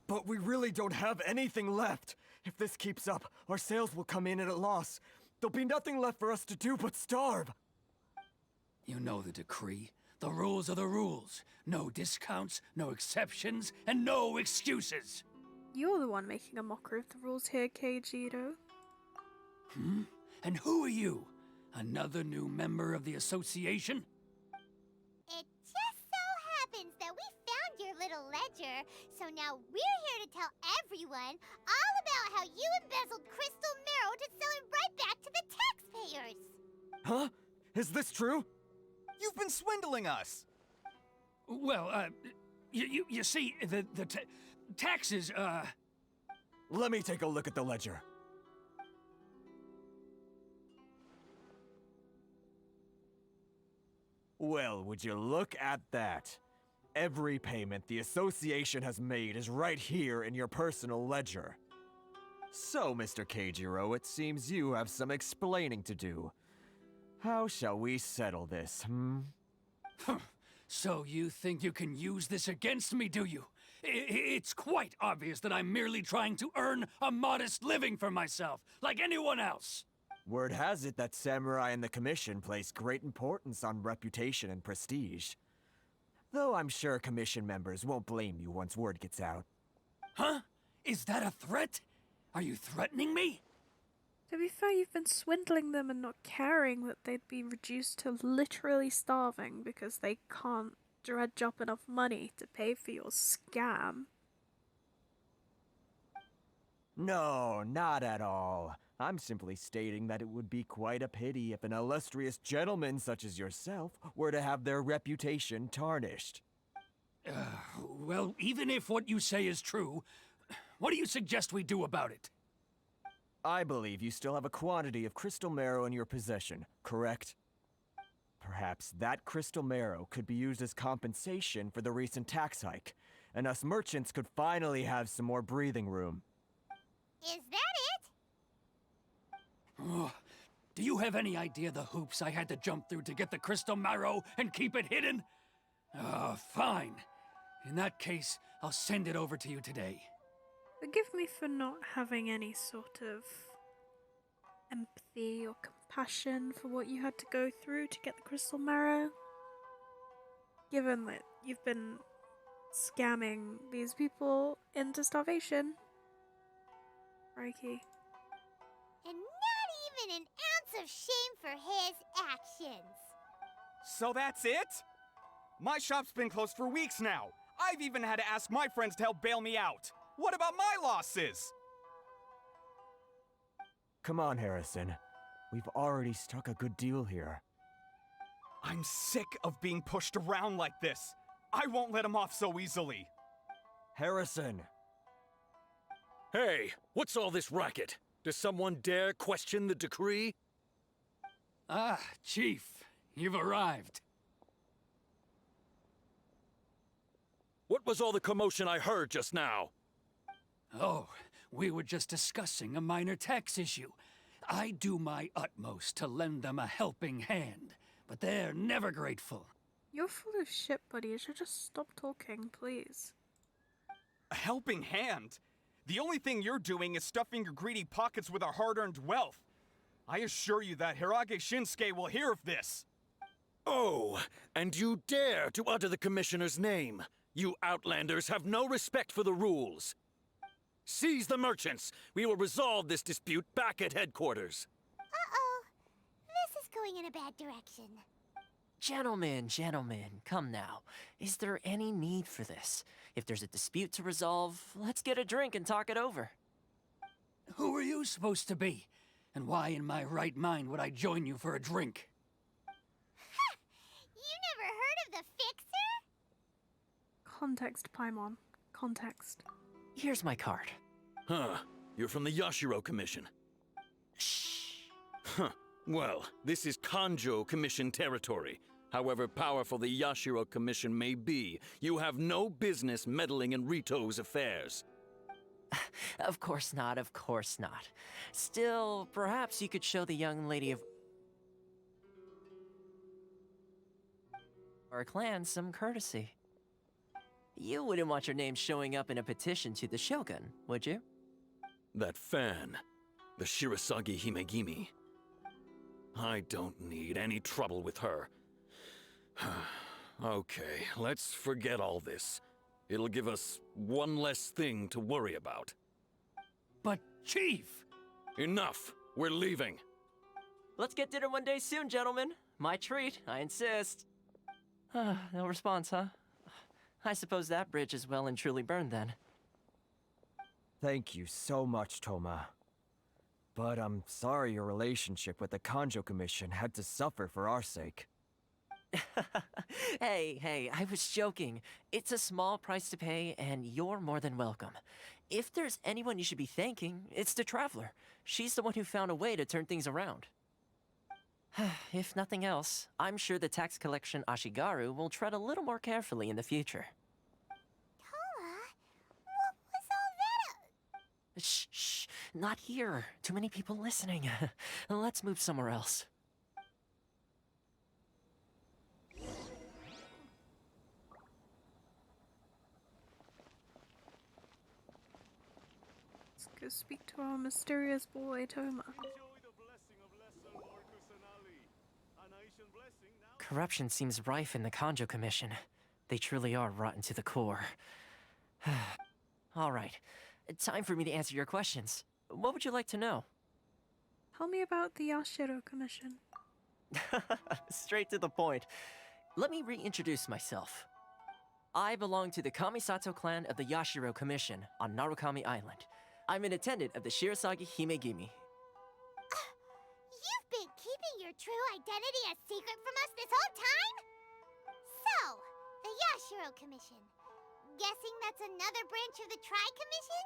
S10: But we really don't have anything left. If this keeps up, our sales will come in at a loss. There'll be nothing left for us to do but starve.
S12: You know the decree. The rules are the rules. No discounts, no exceptions, and no excuses.
S1: You're the one making a mockery of the rules here, Keijiro.
S12: Hmm? And who are you? Another new member of the association?
S4: It just so happens that we found your little ledger, so now we're here to tell everyone all about how you embezzled crystal marrow to sell it right back to the taxpayers.
S10: Huh? Is this true?
S13: You've been swindling us!
S12: Well, you see, the taxes,
S10: Let me take a look at the ledger. Well, would you look at that? Every payment the association has made is right here in your personal ledger. So, Mr. Keijiro, it seems you have some explaining to do. How shall we settle this, hmm?
S12: So you think you can use this against me, do you? It's quite obvious that I'm merely trying to earn a modest living for myself, like anyone else.
S10: Word has it that Samurai and the Commission place great importance on reputation and prestige. Though I'm sure Commission members won't blame you once word gets out.
S12: Huh? Is that a threat? Are you threatening me?
S1: To be fair, you've been swindling them and not caring that they'd be reduced to literally starving because they can't dredge up enough money to pay for your scam.
S10: No, not at all. I'm simply stating that it would be quite a pity if an illustrious gentleman such as yourself were to have their reputation tarnished.
S12: Well, even if what you say is true, what do you suggest we do about it?
S10: I believe you still have a quantity of crystal marrow in your possession, correct? Perhaps that crystal marrow could be used as compensation for the recent tax hike, and us merchants could finally have some more breathing room.
S4: Is that it?
S12: Oh, do you have any idea the hoops I had to jump through to get the crystal marrow and keep it hidden? Fine. In that case, I'll send it over to you today.
S1: Forgive me for not having any sort of empathy or compassion for what you had to go through to get the crystal marrow. Given that you've been scamming these people into starvation. Crikey.
S4: And not even an ounce of shame for his actions.
S13: So that's it? My shop's been closed for weeks now. I've even had to ask my friends to help bail me out. What about my losses?
S10: Come on, Harrison. We've already struck a good deal here.
S13: I'm sick of being pushed around like this. I won't let him off so easily.
S10: Harrison!
S14: Hey, what's all this racket? Does someone dare question the decree?
S12: Ah, Chief, you've arrived.
S14: What was all the commotion I heard just now?
S12: Oh, we were just discussing a minor tax issue. I do my utmost to lend them a helping hand, but they're never grateful.
S1: You're full of shit, buddy. You should just stop talking, please.
S13: A helping hand? The only thing you're doing is stuffing your greedy pockets with our hard-earned wealth. I assure you that Hirage Shinsuke will hear of this.
S14: Oh, and you dare to utter the Commissioner's name. You outlanders have no respect for the rules. Seize the merchants. We will resolve this dispute back at headquarters.
S4: Uh-oh. This is going in a bad direction.
S6: Gentlemen, come now. Is there any need for this? If there's a dispute to resolve, let's get a drink and talk it over.
S12: Who are you supposed to be? And why in my right mind would I join you for a drink?
S4: You never heard of the Fixer?
S1: Context, Paimon. Context.
S6: Here's my card.
S14: Huh. You're from the Yashiro Commission.
S6: Shh.
S14: Huh. Well, this is Kanjo Commission territory. However powerful the Yashiro Commission may be, you have no business meddling in Ritou's affairs.
S6: Of course not, of course not. Still, perhaps you could show the young lady of our clan some courtesy. You wouldn't want your name showing up in a petition to the Shogun, would you?
S14: That fan, the Shirasagi Himegimi. I don't need any trouble with her. Okay, let's forget all this. It'll give us one less thing to worry about.
S12: But, Chief!
S14: Enough! We're leaving.
S6: Let's get dinner one day soon, gentlemen. My treat, I insist. No response, huh? I suppose that bridge is well and truly burned then.
S10: Thank you so much, Toma. But I'm sorry your relationship with the Kanjo Commission had to suffer for our sake.
S6: Hey, I was joking. It's a small price to pay, and you're more than welcome. If there's anyone you should be thanking, it's the Traveler. She's the one who found a way to turn things around. If nothing else, I'm sure the tax collection Ashigaru will tread a little more carefully in the future.
S4: Toma, what was all that?
S6: Shh, not here. Too many people listening. Let's move somewhere else.
S1: Let's go speak to our mysterious boy, Toma.
S6: Corruption seems rife in the Kanjo Commission. They truly are rotten to the core. All right, time for me to answer your questions. What would you like to know?
S1: Tell me about the Yashiro Commission.
S6: Straight to the point. Let me reintroduce myself. I belong to the Kamisato clan of the Yashiro Commission on Narukami Island. I'm an attendant of the Shirasagi Himegimi.
S4: You've been keeping your true identity a secret from us this whole time? So, the Yashiro Commission. Guessing that's another branch of the Tri-Commission?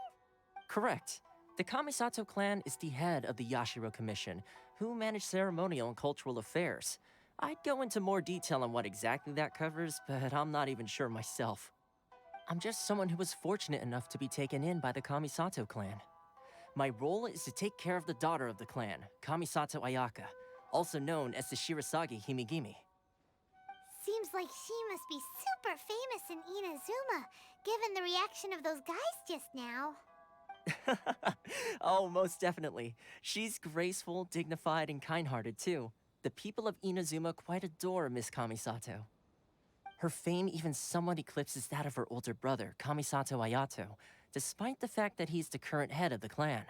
S6: Correct. The Kamisato clan is the head of the Yashiro Commission, who manage ceremonial and cultural affairs. I'd go into more detail on what exactly that covers, but I'm not even sure myself. I'm just someone who was fortunate enough to be taken in by the Kamisato clan. My role is to take care of the daughter of the clan, Kamisato Ayaka, also known as the Shirasagi Himegimi.
S4: Seems like she must be super famous in Inazuma, given the reaction of those guys just now.
S6: Oh, most definitely. She's graceful, dignified, and kind-hearted too. The people of Inazuma quite adore Miss Kamisato. Her fame even somewhat eclipses that of her older brother, Kamisato Ayato, despite the fact that he's the current head of the clan.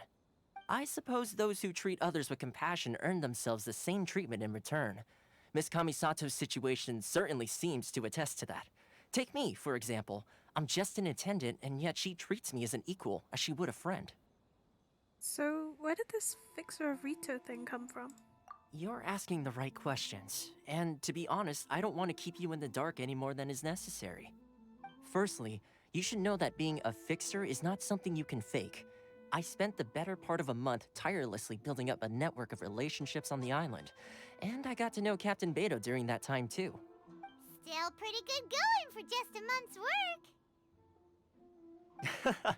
S6: I suppose those who treat others with compassion earn themselves the same treatment in return. Miss Kamisato's situation certainly seems to attest to that. Take me, for example. I'm just an attendant, and yet she treats me as an equal, as she would a friend.
S1: So, where did this Fixer of Ritou thing come from?
S6: You're asking the right questions, and to be honest, I don't want to keep you in the dark any more than is necessary. Firstly, you should know that being a fixer is not something you can fake. I spent the better part of a month tirelessly building up a network of relationships on the island, and I got to know Captain Beto during that time too.
S4: Still pretty good going for just a month's work.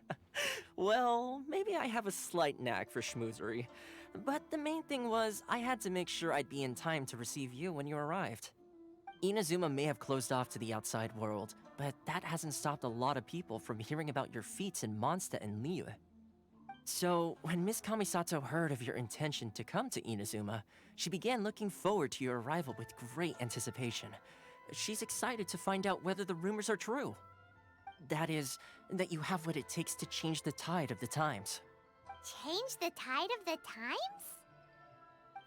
S6: Well, maybe I have a slight knack for schmoozery, but the main thing was I had to make sure I'd be in time to receive you when you arrived. Inazuma may have closed off to the outside world, but that hasn't stopped a lot of people from hearing about your feats in Mondstadt and Liyue. So, when Miss Kamisato heard of your intention to come to Inazuma, she began looking forward to your arrival with great anticipation. She's excited to find out whether the rumors are true. That is, that you have what it takes to change the tide of the times.
S4: Change the tide of the times?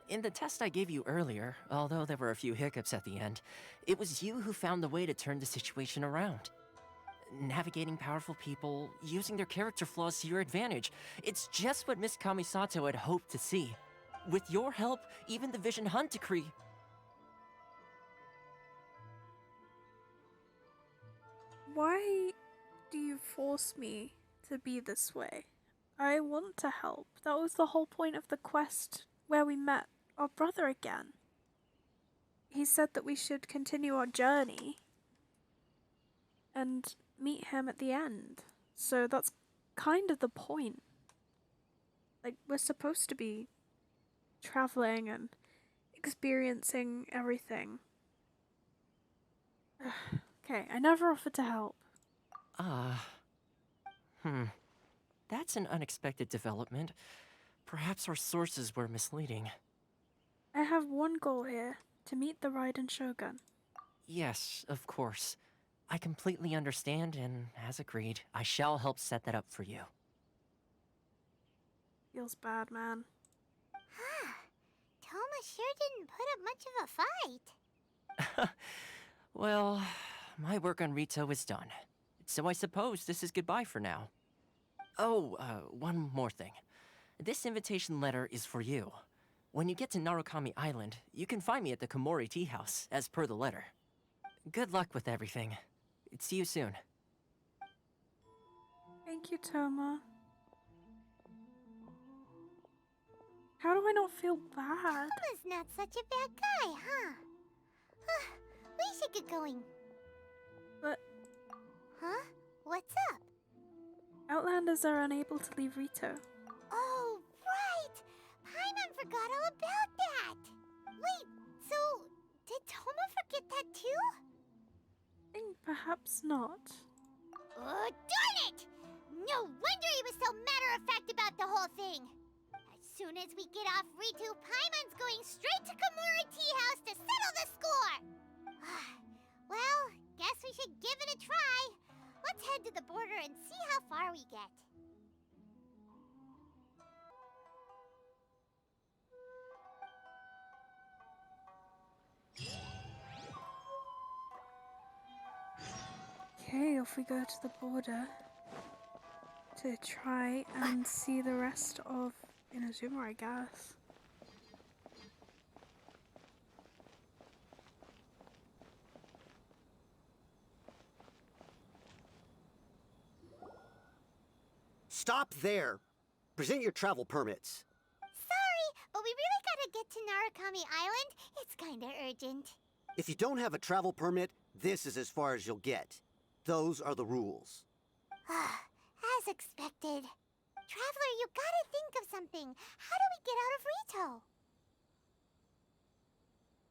S6: In the test I gave you earlier, although there were a few hiccups at the end, it was you who found the way to turn the situation around. Navigating powerful people, using their character flaws to your advantage. It's just what Miss Kamisato had hoped to see. With your help, even the Vision Hunt Decree.
S1: Why do you force me to be this way? I want to help. That was the whole point of the quest where we met our brother again. He said that we should continue our journey and meet him at the end. So that's kind of the point. Like, we're supposed to be traveling and experiencing everything. Okay, I never offered to help.
S6: That's an unexpected development. Perhaps our sources were misleading.
S1: I have one goal here, to meet the Raiden Shogun.
S6: Yes, of course. I completely understand, and as agreed, I shall help set that up for you.
S1: Feels bad, man.
S4: Toma sure didn't put up much of a fight.
S6: Well, my work on Ritou is done. So I suppose this is goodbye for now. Oh, one more thing. This invitation letter is for you. When you get to Narukami Island, you can find me at the Komori Tea House, as per the letter. Good luck with everything. See you soon.
S1: Thank you, Toma. How do I not feel bad?
S4: Toma's not such a bad guy, huh? We should get going.
S1: But...
S4: Huh? What's up?
S1: Outlanders are unable to leave Ritou.
S4: Oh, right! Paimon forgot all about that! Wait, so did Toma forget that too?
S1: I think perhaps not.
S4: Oh, darn it! No wonder he was so matter-of-fact about the whole thing! As soon as we get off Ritou, Paimon's going straight to Komori Tea House to settle the score! Well, guess we should give it a try. Let's head to the border and see how far we get.
S1: Okay, off we go to the border to try and see the rest of Inazuma, I guess.
S15: Stop there! Present your travel permits.
S4: Sorry, but we really gotta get to Narukami Island. It's kinda urgent.
S15: If you don't have a travel permit, this is as far as you'll get. Those are the rules.
S4: As expected. Traveler, you gotta think of something. How do we get out of Ritou?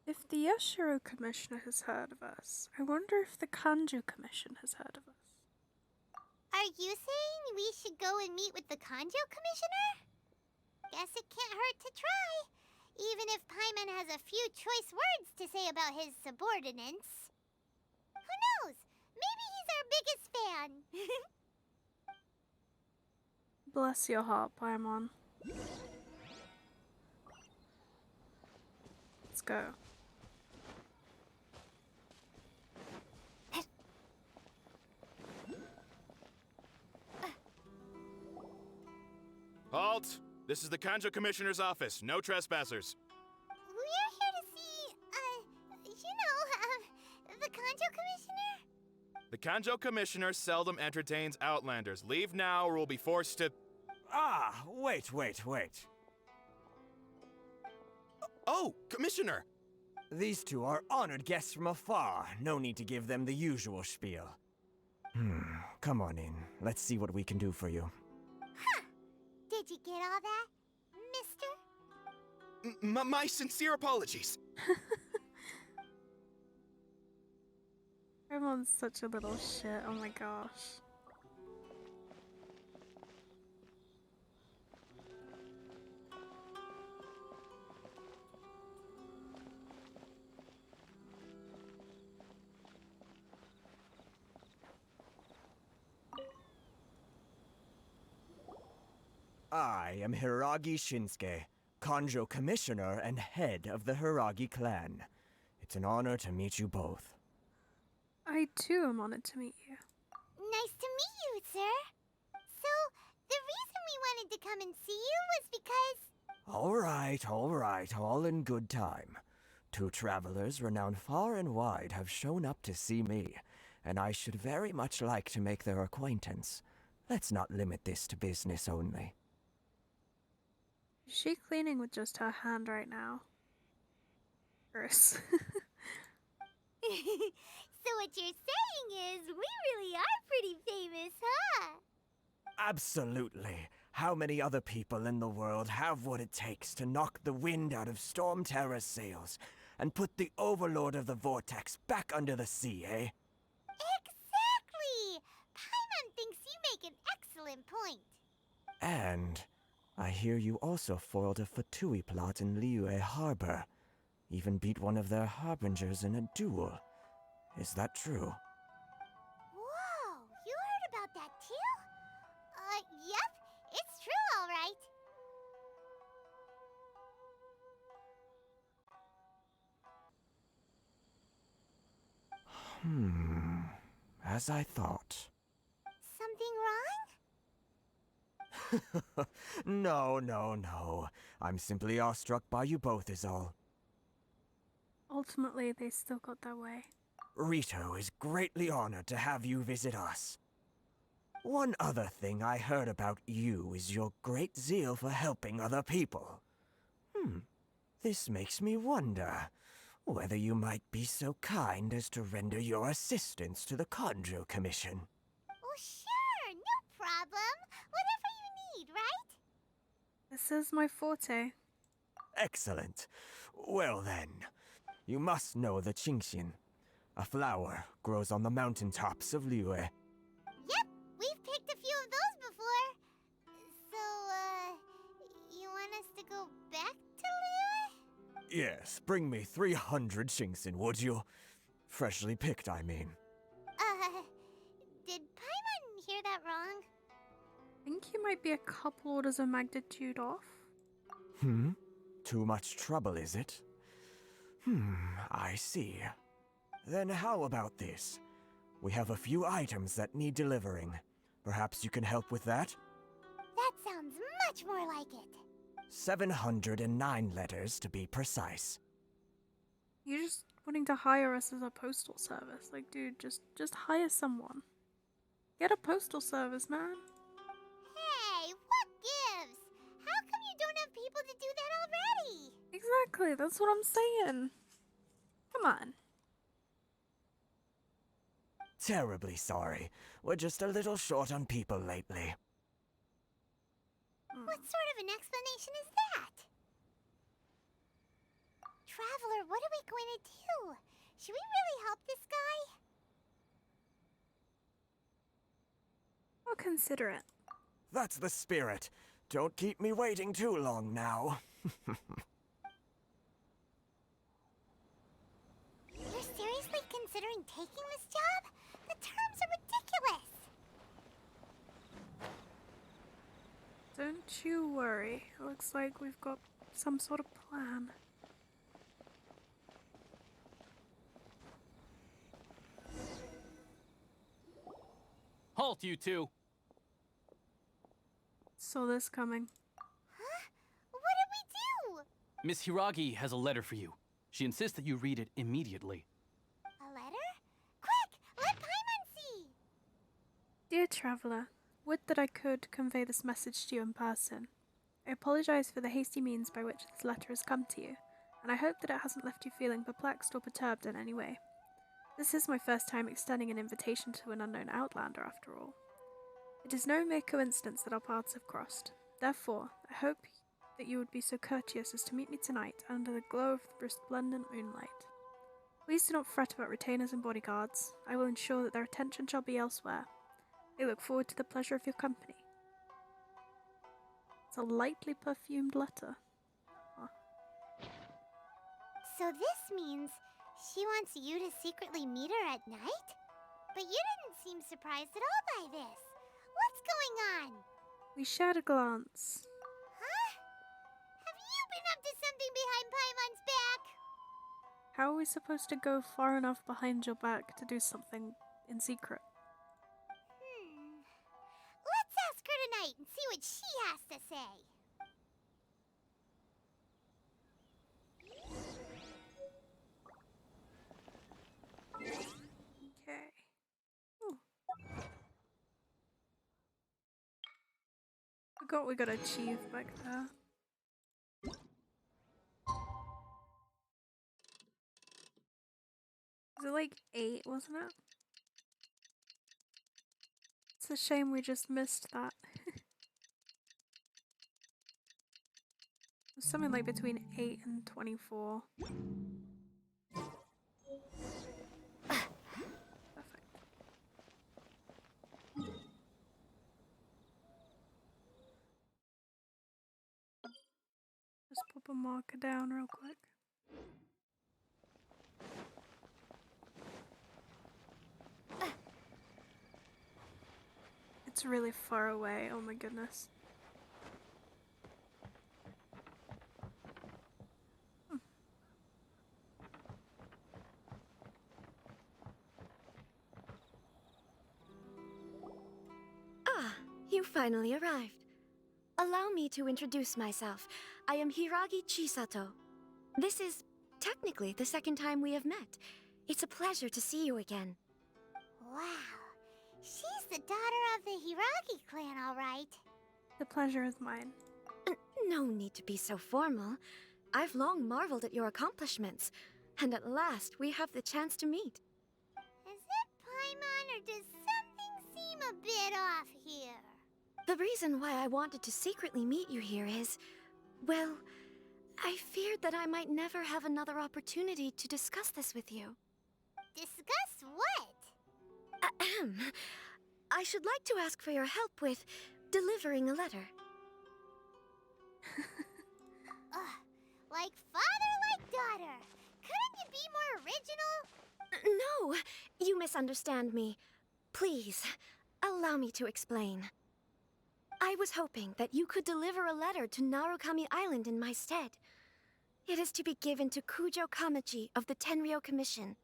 S1: If the Yashiro Commissioner has heard of us, I wonder if the Kanju Commission has heard of us.
S4: Are you saying we should go and meet with the Kanjo Commissioner? Guess it can't hurt to try. Even if Paimon has a few choice words to say about his subordinates. Who knows? Maybe he's our biggest fan.
S1: Bless your heart, Paimon. Let's go.
S16: Halt! This is the Kanjo Commissioner's office. No trespassers.
S4: We're here to see, the Kanjo Commissioner?
S16: The The Kanjo Commissioner seldom entertains Outlanders. Leave now or we'll be forced to...
S10: Ah, wait.
S16: Oh, Commissioner!
S10: These two are honored guests from afar. No need to give them the usual spiel. Come on in. Let's see what we can do for you.
S4: Huh. Did you get all that, mister?
S16: My sincere apologies.
S1: Everyone's such a little shit, oh my gosh.
S10: I am Hiragi Shinsuke, Kanjo Commissioner and head of the Hiragi clan. It's an honor to meet you both.
S1: I too am honored to meet you.
S4: Nice to meet you, sir. So, the reason we wanted to come and see you was because...
S10: All right, all in good time. Two travelers renowned far and wide have shown up to see me, and I should very much like to make their acquaintance. Let's not limit this to business only.
S1: Is she cleaning with just her hand right now? Gross.
S4: So what you're saying is, we really are pretty famous, huh?
S10: Absolutely. How many other people in the world have what it takes to knock the wind out of Storm Terror's sails and put the Overlord of the Vortex back under the sea, eh?
S4: Exactly! Paimon thinks you make an excellent point.
S10: And I hear you also foiled a Fatui plot in Liyue Harbor. Even beat one of their harbingers in a duel. Is that true?
S4: Whoa, you heard about that too? Yep, it's true, all right.
S10: As I thought.
S4: Something wrong?
S10: No. I'm simply awestruck by you both is all.
S1: Ultimately, they still got their way.
S10: Ritou is greatly honored to have you visit us. One other thing I heard about you is your great zeal for helping other people. This makes me wonder whether you might be so kind as to render your assistance to the Kanjo Commission.
S4: Oh, sure, no problem. Whatever you need, right?
S1: This is my forte.
S10: Excellent. Well then, you must know the Qingxian. A flower grows on the mountaintops of Liyue.
S4: Yep, we've picked a few of those before. So, you want us to go back to Liyue?
S10: Yes, bring me 300 Qingxian, would you? Freshly picked, I mean.
S4: Did Paimon hear that wrong?
S1: I think you might be a couple orders of magnitude off.
S10: Too much trouble, is it? I see. Then how about this? We have a few items that need delivering. Perhaps you can help with that?
S4: That sounds much more like it.
S10: 709 letters to be precise.
S1: You're just wanting to hire us as a postal service. Like, dude, just hire someone. Get a postal service, man.
S4: Hey, what gives? How come you don't have people to do that already?
S1: Exactly, that's what I'm saying. Come on.
S10: Terribly sorry. We're just a little short on people lately.
S4: What sort of an explanation is that? Traveler, what are we going to do? Should we really help this guy?
S1: I'll consider it.
S10: That's the spirit. Don't keep me waiting too long now.
S4: You're seriously considering taking this job? The terms are ridiculous.
S1: Don't you worry. It looks like we've got some sort of plan.
S17: Halt, you two!
S1: Saw this coming.
S4: Huh? What did we do?
S17: Miss Hiragi has a letter for you. She insists that you read it immediately.
S4: A letter? Quick, let Paimon see!
S1: Dear Traveller, would that I could convey this message to you in person. I apologize for the hasty means by which this letter has come to you, and I hope that it hasn't left you feeling perplexed or perturbed in any way. This is my first time extending an invitation to an unknown outlander, after all. It is no mere coincidence that our paths have crossed. Therefore, I hope that you would be so courteous as to meet me tonight under the glow of the resplendent moonlight. Please do not fret about retainers and bodyguards. I will ensure that their attention shall be elsewhere. I look forward to the pleasure of your company. It's a lightly perfumed letter. Huh.
S4: So this means she wants you to secretly meet her at night? But you didn't seem surprised at all by this. What's going on?
S1: We shared a glance.
S4: Huh? Have you been up to something behind Paimon's back?
S1: How are we supposed to go far enough behind your back to do something in secret?
S4: Let's ask her tonight and see what she has to say.
S1: Okay. Ooh. Forgot we got to achieve back there. Was it like 8, wasn't it? It's a shame we just missed that. It was something like between 8 and 24. Just pop a marker down real quick. It's really far away, oh my goodness.
S18: Ah, you finally arrived. Allow me to introduce myself. I am Hiragi Chisato. This is technically the second time we have met. It's a pleasure to see you again.
S4: Wow. She's the daughter of the Hiragi clan, all right.
S1: The pleasure is mine.
S18: No need to be so formal. I've long marveled at your accomplishments, and at last we have the chance to meet.
S4: Is it Paimon, or does something seem a bit off here?
S18: The reason why I wanted to secretly meet you here is, well, I feared that I might never have another opportunity to discuss this with you.
S4: Discuss what?
S18: Ahem. I should like to ask for your help with delivering a letter.
S4: Like father, like daughter. Couldn't you be more original?
S18: No, you misunderstand me. Please, allow me to explain. I was hoping that you could deliver a letter to Narukami Island in my stead. It is to be given to Kujo Kamachi of the Tenryou Commission.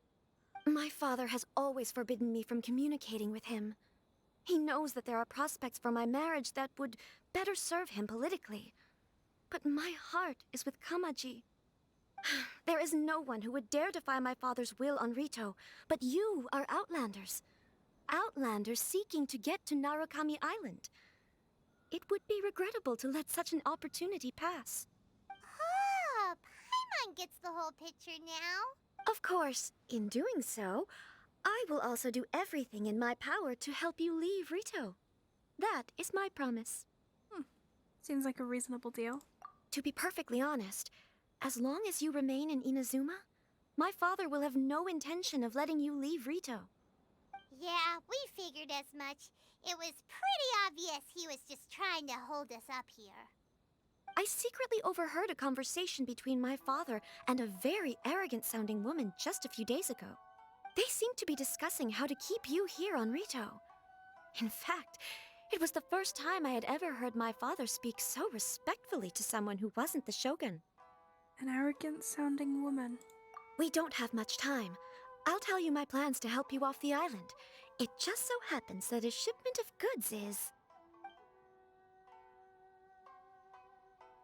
S18: My father has always forbidden me from communicating with him. He knows that there are prospects for my marriage that would better serve him politically. But my heart is with Kamaji. There is no one who would dare defy my father's will on Ritou, but you are Outlanders. Outlanders seeking to get to Narukami Island. It would be regrettable to let such an opportunity pass.
S4: Oh, Paimon gets the whole picture now.
S18: Of course, in doing so, I will also do everything in my power to help you leave Ritou. That is my promise.
S1: Seems like a reasonable deal.
S18: To be perfectly honest, as long as you remain in Inazuma, my father will have no intention of letting you leave Ritou.
S4: Yeah, we figured as much. It was pretty obvious he was just trying to hold us up here.
S18: I secretly overheard a conversation between my father and a very arrogant-sounding woman just a few days ago. They seemed to be discussing how to keep you here on Ritou. In fact, it was the first time I had ever heard my father speak so respectfully to someone who wasn't the Shogun.
S1: An arrogant-sounding woman.
S18: We don't have much time. I'll tell you my plans to help you off the island. It just so happens that a shipment of goods is...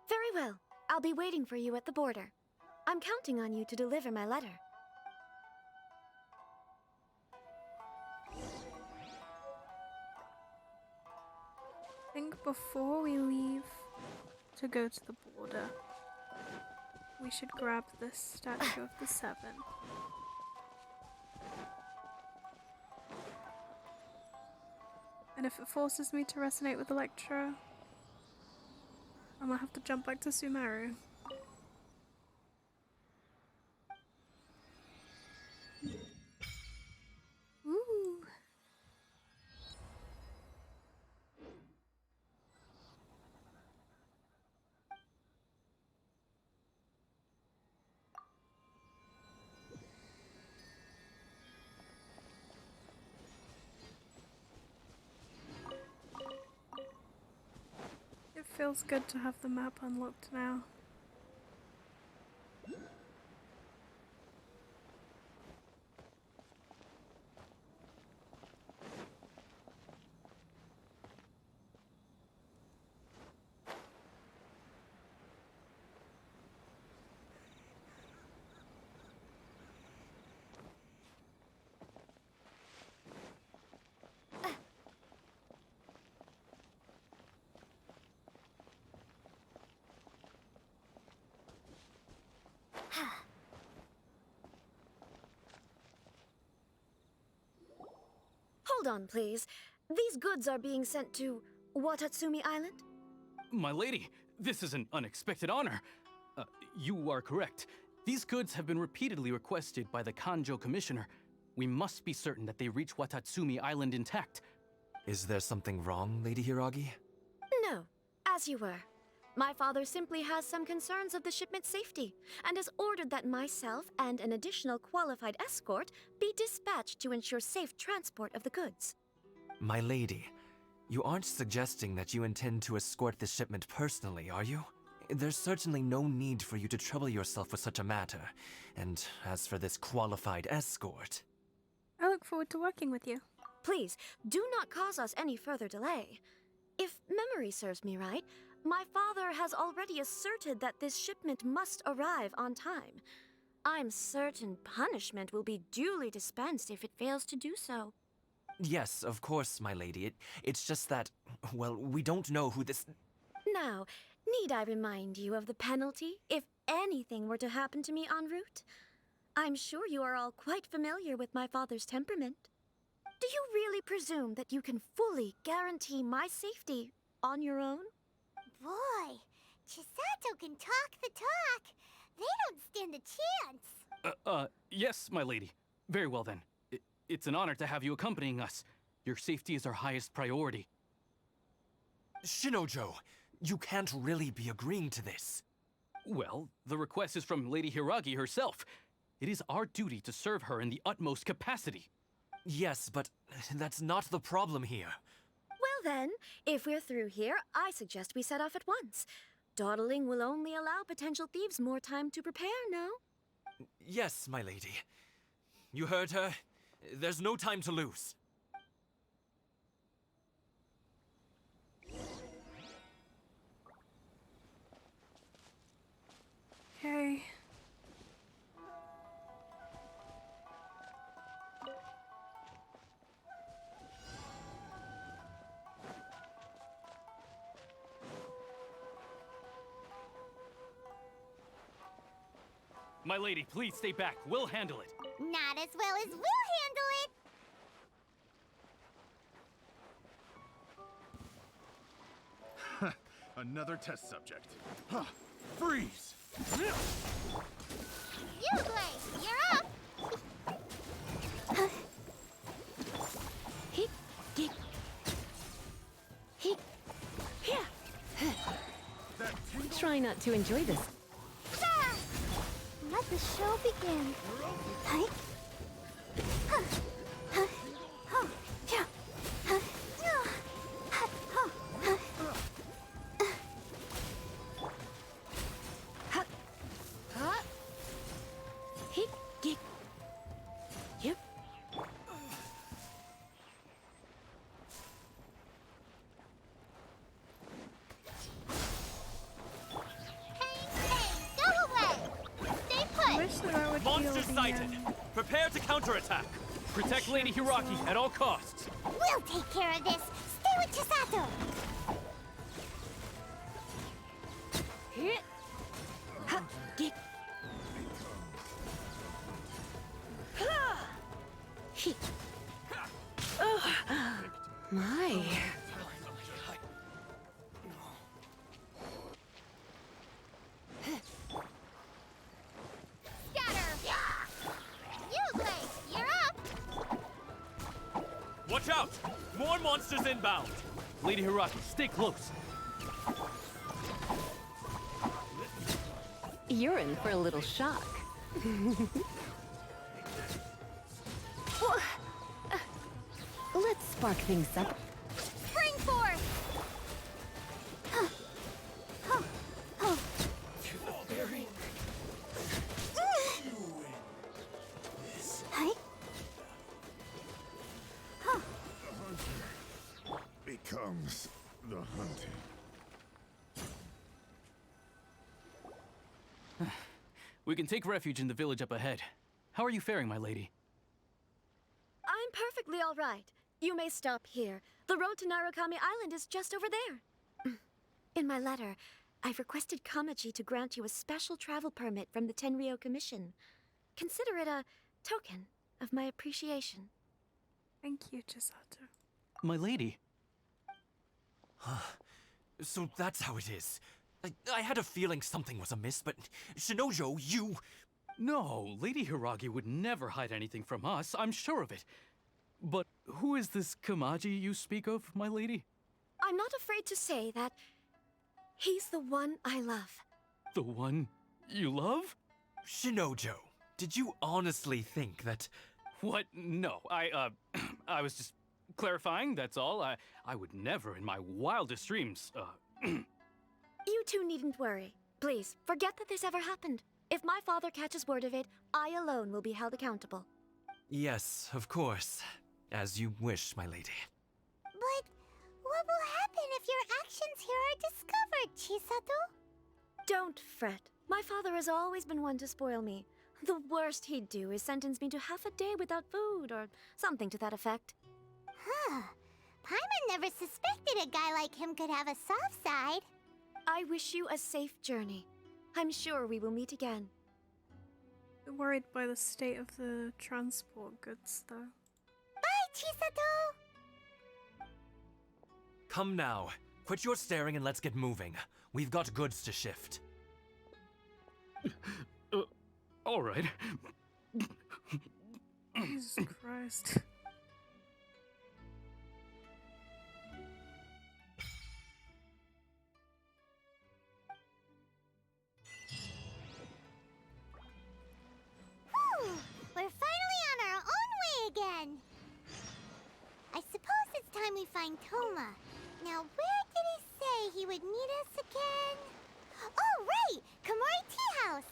S18: Very well. I'll be waiting for you at the border. I'm counting on you to deliver my letter.
S1: think before we leave to go to the border, we should grab this statue of the Seven. And if it forces me to resonate with Electra, I'm gonna have to jump back to Sumeru. Ooh. It feels good to have the map unlocked now.
S18: Hold on, please. These goods are being sent to Watatsumi Island?
S17: My lady, this is an unexpected honor. You are correct. These goods have been repeatedly requested by the Kanjo Commissioner. We must be certain that they reach Watatsumi Island intact.
S6: Is there something wrong, Lady Hiragi?
S18: No, as you were. My father simply has some concerns of the shipment's safety, and has ordered that myself and an additional qualified escort be dispatched to ensure safe transport of the goods.
S6: My lady, you aren't suggesting that you intend to escort this shipment personally, are you? There's certainly no need for you to trouble yourself with such a matter. And as for this qualified escort...
S1: I look forward to working with you.
S18: Please, do not cause us any further delay. If memory serves me right, my father has already asserted that this shipment must arrive on time. I'm certain punishment will be duly dispensed if it fails to do so.
S6: Yes, of course, my lady. It's just that, well, we don't know who this...
S18: Now, need I remind you of the penalty if anything were to happen to me en route? I'm sure you are all quite familiar with my father's temperament. Do you really presume that you can fully guarantee my safety on your own?
S4: Boy, Chisato can talk the talk. They don't stand a chance.
S17: Yes, my lady. Very well then. It's an honor to have you accompanying us. Your safety is our highest priority.
S6: Shinojo, you can't really be agreeing to this.
S17: Well, the request is from Lady Hiragi herself. It is our duty to serve her in the utmost capacity.
S6: Yes, but that's not the problem here.
S18: Well then, if we're through here, I suggest we set off at once. Dawdling will only allow potential thieves more time to prepare, no?
S6: Yes, my lady. You heard her. There's no time to lose.
S1: Okay.
S17: My lady, please stay back. We'll handle it.
S4: Not as well as we'll handle it.
S16: Another test subject. Huh. Freeze!
S4: You, Blaze, you're up.
S19: Try not to enjoy this.
S4: Let the show begin.
S17: Monster sighted! Prepare to counterattack! Protect Lady Hiragi at all costs!
S4: We'll take care of this! Stay with Chisato!
S17: Watch out! More monsters inbound! Lady Hiraki, stay close.
S19: You're in for a little shock. Let's spark things up.
S4: Spring forth! Hi.
S20: Becomes the hunted.
S17: We can take refuge in the village up ahead. How are you faring, my lady?
S18: I'm perfectly all right. You may stop here. The road to Narukami Island is just over there. In my letter, I've requested Kamaji to grant you a special travel permit from the Tenryou Commission. Consider it a token of my appreciation.
S1: Thank you, Chisato.
S17: My lady.
S6: So that's how it is. I had a feeling something was amiss, but Shinojo, you...
S17: No, Lady Hiragi would never hide anything from us, I'm sure of it. But who is this Kamaji you speak of, my lady?
S18: I'm not afraid to say that he's the one I love.
S17: The one you love?
S6: Shinojo, did you honestly think that...
S17: What? No, I was just clarifying, that's all. I would never in my wildest dreams,
S18: You two needn't worry. Please, forget that this ever happened. If my father catches word of it, I alone will be held accountable.
S6: Yes, of course. As you wish, my lady.
S4: But what will happen if your actions here are discovered, Chisato?
S18: Don't fret. My father has always been one to spoil me. The worst he'd do is sentence me to half a day without food, or something to that effect.
S4: Huh. Paimon never suspected a guy like him could have a soft side.
S18: I wish you a safe journey. I'm sure we will meet again.
S1: I'm worried by the state of the transport goods, though.
S4: Bye, Chisato!
S6: Come now. Quit your staring and let's get moving. We've got goods to shift.
S17: All right.
S1: Jesus Christ.
S4: We're finally on our own way again. I suppose it's time we find Toma. Now, where did he say he would meet us again? Oh, right! Komori Tea House!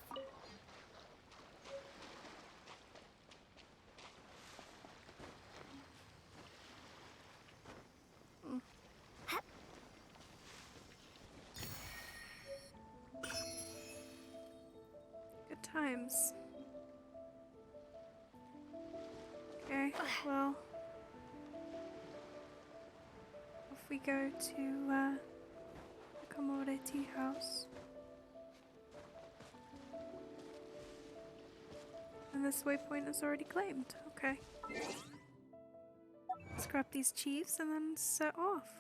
S1: Good times. Okay, well, off we go to the Komore Tea House. And this waypoint is already claimed. Okay. Let's grab these chiefs and then set off.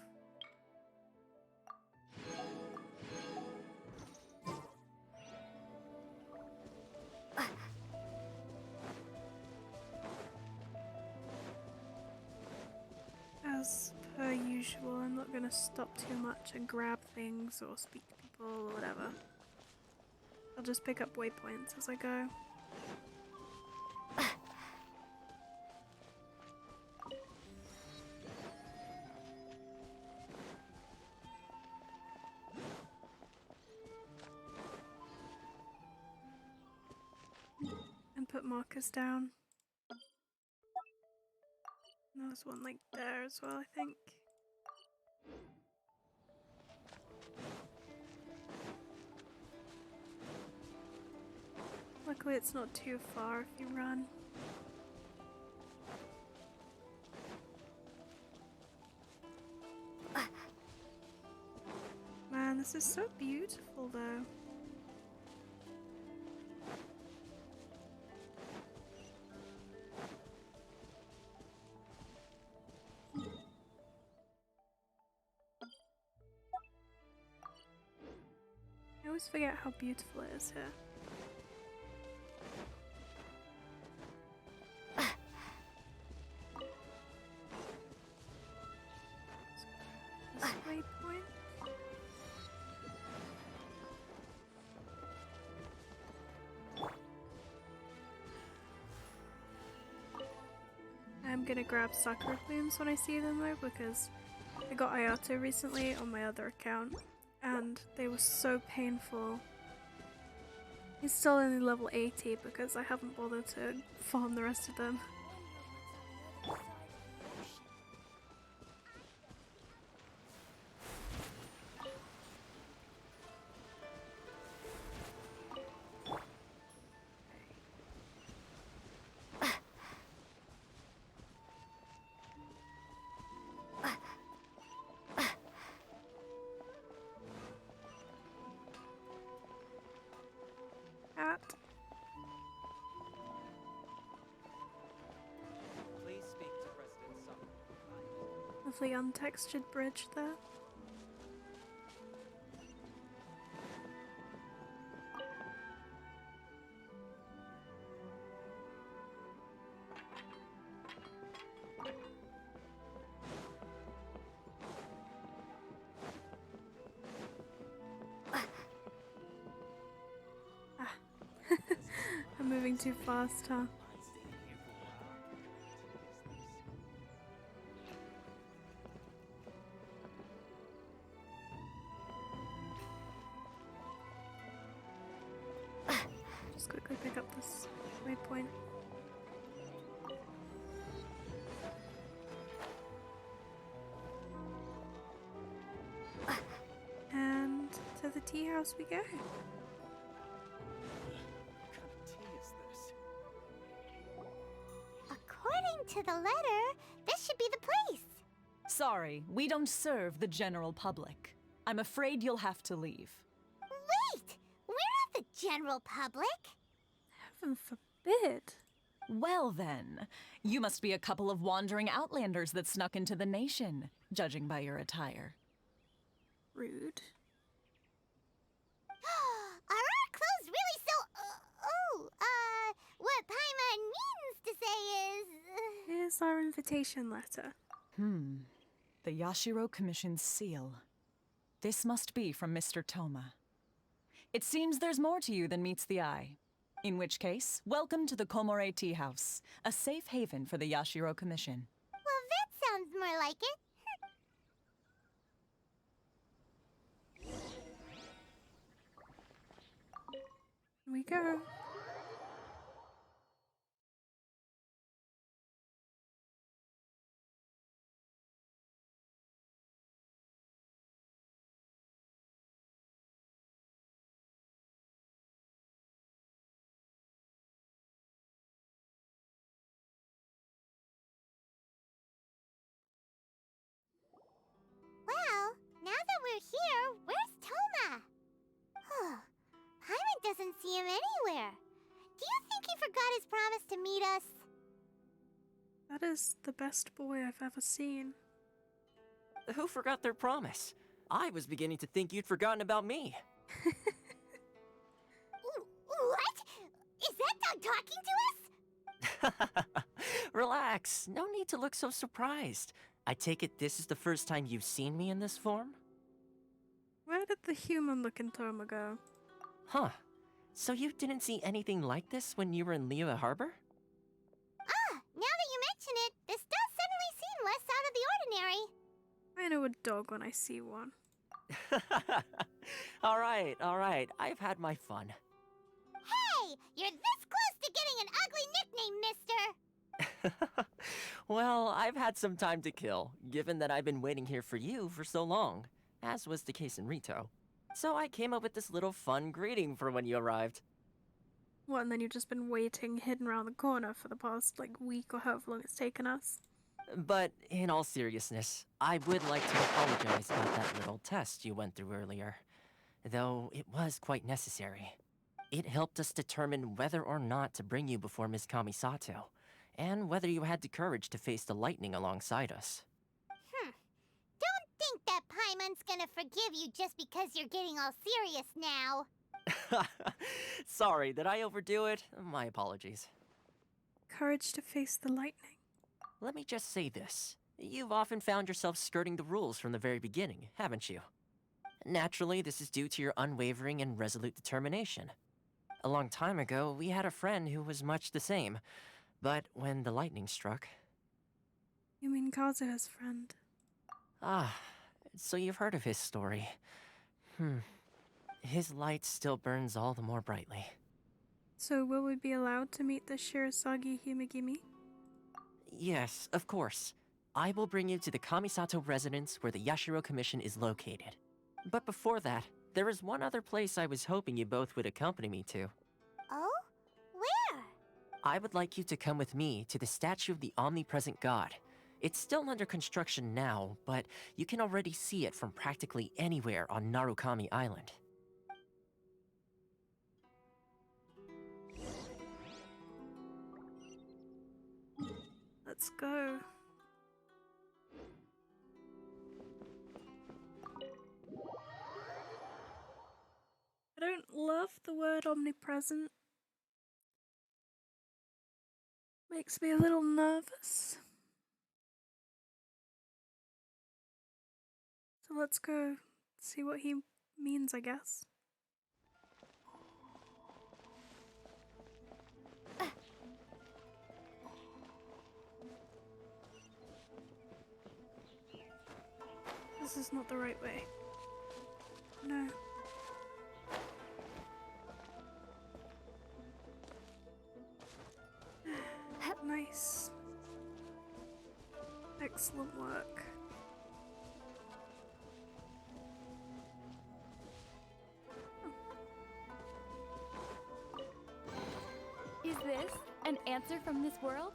S1: As per usual, I'm not gonna stop too much and grab things or speak to people or whatever. I'll just pick up waypoints as I go. And put markers down. There's one like there as well, I think. Luckily it's not too far if you run. Man, this is so beautiful though. I always forget how beautiful it is here. gonna grab Sakura blooms when I see them though, because I got Ayato recently on my other account, and they were so painful. He's still only level 80 because I haven't bothered to farm the rest of them.
S6: Please speak to President Sakura.
S1: Lovely untextured bridge there. I'm moving too fast, huh? Just quickly pick up this waypoint. And to the tea house we go.
S4: According to the letter, this should be the place.
S21: Sorry, we don't serve the general public. I'm afraid you'll have to leave.
S4: Wait! We're not the general public.
S1: Heaven forbid.
S21: Well then, you must be a couple of wandering outlanders that snuck into the nation, judging by your attire.
S1: Rude.
S4: Are our clothes really so... what Paimon means to say is...
S1: Here's our invitation letter.
S21: The Yashiro Commission's seal. This must be from Mr. Toma. It seems there's more to you than meets the eye. In which case, welcome to the Komore Tea House, a safe haven for the Yashiro Commission.
S4: Well, that sounds more like it.
S1: Here we go.
S4: Well, now that we're here, where's Toma? Paimon doesn't see him anywhere. Do you think he forgot his promise to meet us?
S1: That is the best boy I've ever seen.
S6: Who forgot their promise? I was beginning to think you'd forgotten about me.
S4: What? Is that dog talking to us?
S6: Relax. No need to look so surprised. I take it this is the first time you've seen me in this form?
S1: Where did the human-looking Toma go?
S6: Huh. So you didn't see anything like this when you were in Liyue Harbor?
S4: Now that you mention it, this does suddenly seem less out of the ordinary.
S1: I know a dog when I see one.
S6: All right. I've had my fun.
S4: Hey! You're this close to getting an ugly nickname, mister!
S6: Well, I've had some time to kill, given that I've been waiting here for you for so long, as was the case in Ritou. So I came up with this little fun greeting for when you arrived.
S1: What, and then you've just been waiting hidden around the corner for the past, week or however long it's taken us?
S6: But in all seriousness, I would like to apologize about that little test you went through earlier. Though it was quite necessary. It helped us determine whether or not to bring you before Ms. Kamisato, and whether you had the courage to face the lightning alongside us.
S4: Don't think that Paimon's gonna forgive you just because you're getting all serious now.
S6: Sorry, did I overdo it? My apologies.
S1: Courage to face the lightning.
S6: Let me just say this. You've often found yourself skirting the rules from the very beginning, haven't you? Naturally, this is due to your unwavering and resolute determination. A long time ago, we had a friend who was much the same. But when the lightning struck,
S1: You mean Kazuha's friend?
S6: Ah, so you've heard of his story. His light still burns all the more brightly.
S1: So will we be allowed to meet the Shirasagi Himegimi?
S6: Yes, of course. I will bring you to the Kamisato residence where the Yashiro Commission is located. But before that, there is one other place I was hoping you both would accompany me to.
S4: Oh? Where?
S6: I would like you to come with me to the statue of the omnipresent god. It's still under construction now, but you can already see it from practically anywhere on Narukami Island.
S1: Let's go. I don't love the word omnipresent. Makes me a little nervous. So let's go see what he means, I guess. This is not the right way. No. Nice. Excellent work.
S5: Is this an answer from this world?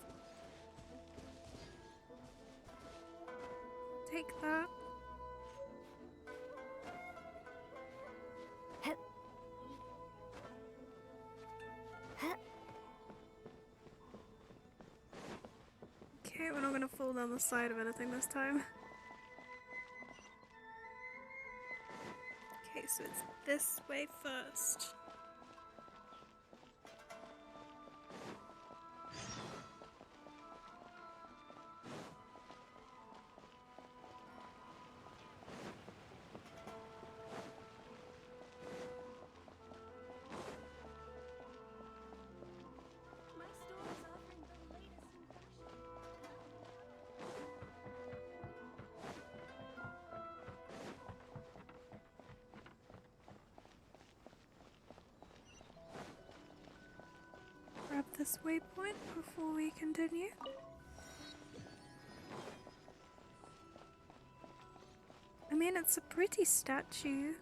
S1: Take that. Okay, we're not gonna fall down the side of anything this time. Okay, so it's this way first. Grab this waypoint before we continue. I mean, it's a pretty statue.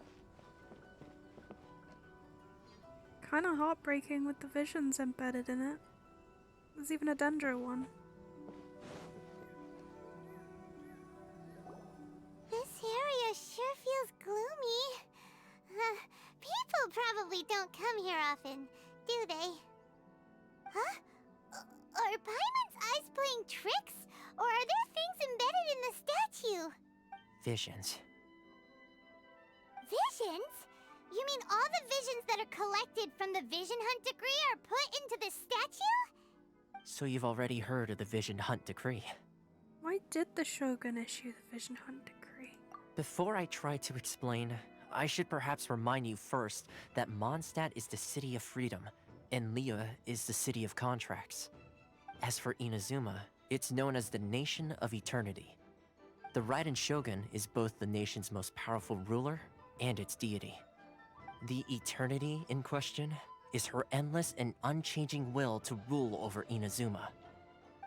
S1: Kinda heartbreaking with the visions embedded in it. There's even a dendro one.
S4: This area sure feels gloomy. People probably don't come here often, do they? Huh? Are Paimon's eyes playing tricks? Or are there things embedded in the statue?
S6: Visions.
S4: Visions? You mean all the visions that are collected from the Vision Hunt decree are put into this statue?
S6: So you've already heard of the Vision Hunt decree.
S1: Why did the Shogun issue the Vision Hunt decree?
S6: Before I try to explain, I should perhaps remind you first that Mondstadt is the city of freedom, and Liyue is the city of contracts. As for Inazuma, it's known as the Nation of Eternity. The Raiden Shogun is both the nation's most powerful ruler and its deity. The Eternity in question is her endless and unchanging will to rule over Inazuma.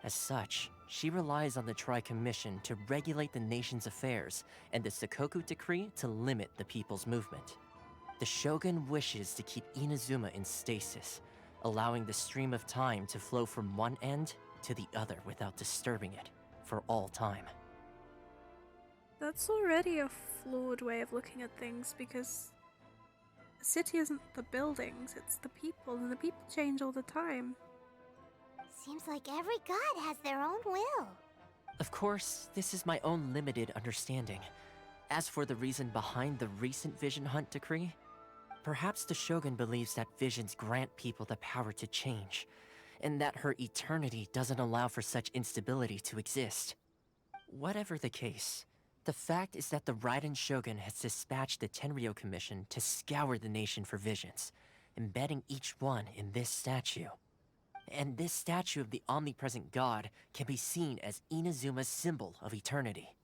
S6: As such, she relies on the Tri-Commission to regulate the nation's affairs and the Sakoku Decree to limit the people's movement. The Shogun wishes to keep Inazuma in stasis, allowing the stream of time to flow from one end to the other without disturbing it for all time.
S1: That's already a flawed way of looking at things because the city isn't the buildings, it's the people, and the people change all the time.
S4: Seems like every god has their own will.
S6: Of course, this is my own limited understanding. As for the reason behind the recent Vision Hunt decree, perhaps the Shogun believes that visions grant people the power to change, and that her eternity doesn't allow for such instability to exist. Whatever the case, the fact is that the Raiden Shogun has dispatched the Tenryou Commission to scour the nation for visions, embedding each one in this statue. And this statue of the omnipresent god can be seen as Inazuma's symbol of eternity.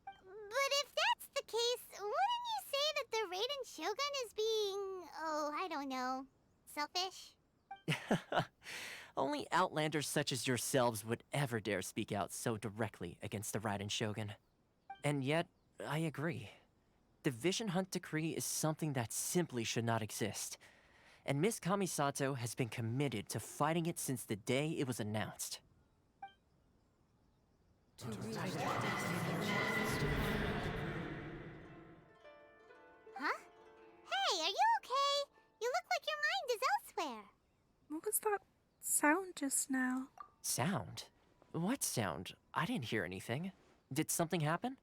S4: But if that's the case, wouldn't you say that the Raiden Shogun is being, oh, I don't know, selfish?
S6: Only outlanders such as yourselves would ever dare speak out so directly against the Raiden Shogun. And yet, I agree. The Vision Hunt Decree is something that simply should not exist. And Miss Kamisato has been committed to fighting it since the day it was announced.
S4: Huh? Hey, are you okay? You look like your mind is elsewhere.
S1: What was that sound just now?
S6: Sound? What sound? I didn't hear anything. Did something happen?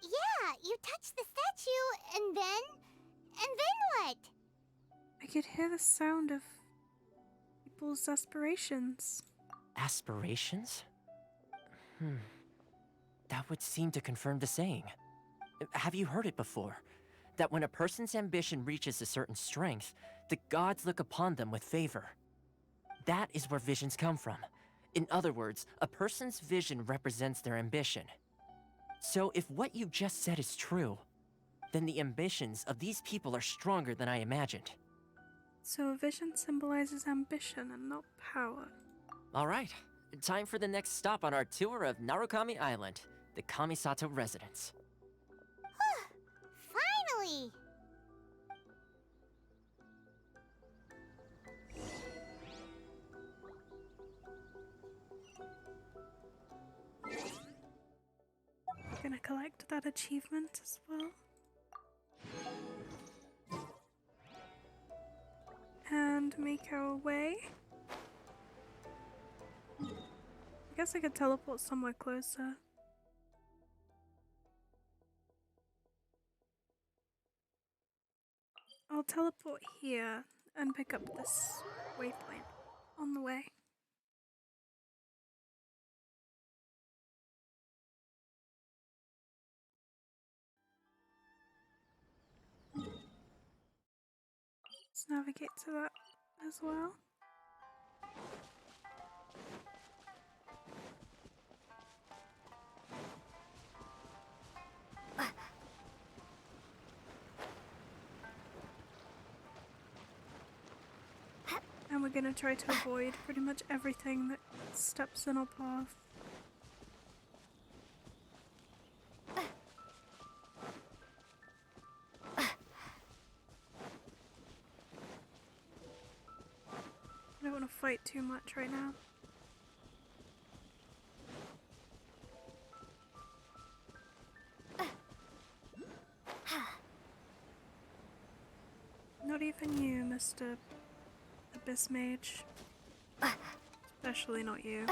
S4: Yeah, you touched the statue, and then what?
S1: I could hear the sound of people's aspirations.
S6: Aspirations? That would seem to confirm the saying. Have you heard it before? That when a person's ambition reaches a certain strength, the gods look upon them with favor. That is where visions come from. In other words, a person's vision represents their ambition. So if what you just said is true, then the ambitions of these people are stronger than I imagined.
S1: So a vision symbolizes ambition and not power.
S6: All right, time for the next stop on our tour of Narukami Island, the Kamisato residence.
S4: Finally!
S1: Gonna collect that achievement as well. And make our way. I guess I could teleport somewhere closer. I'll teleport here and pick up this waypoint on the way. Let's navigate to that as well. And we're gonna try to avoid pretty much everything that steps in our path. I don't want to fight too much right now. Not even you, Mr. Abyss Mage. Especially not you.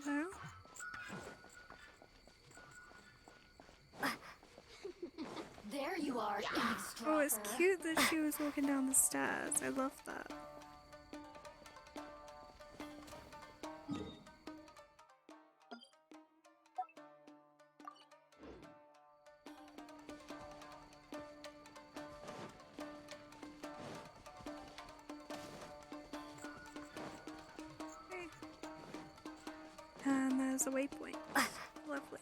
S1: Hello?
S9: There you are,
S1: Oh, it's cute that she was walking down the stairs. I love that. And there's a waypoint. Lovely.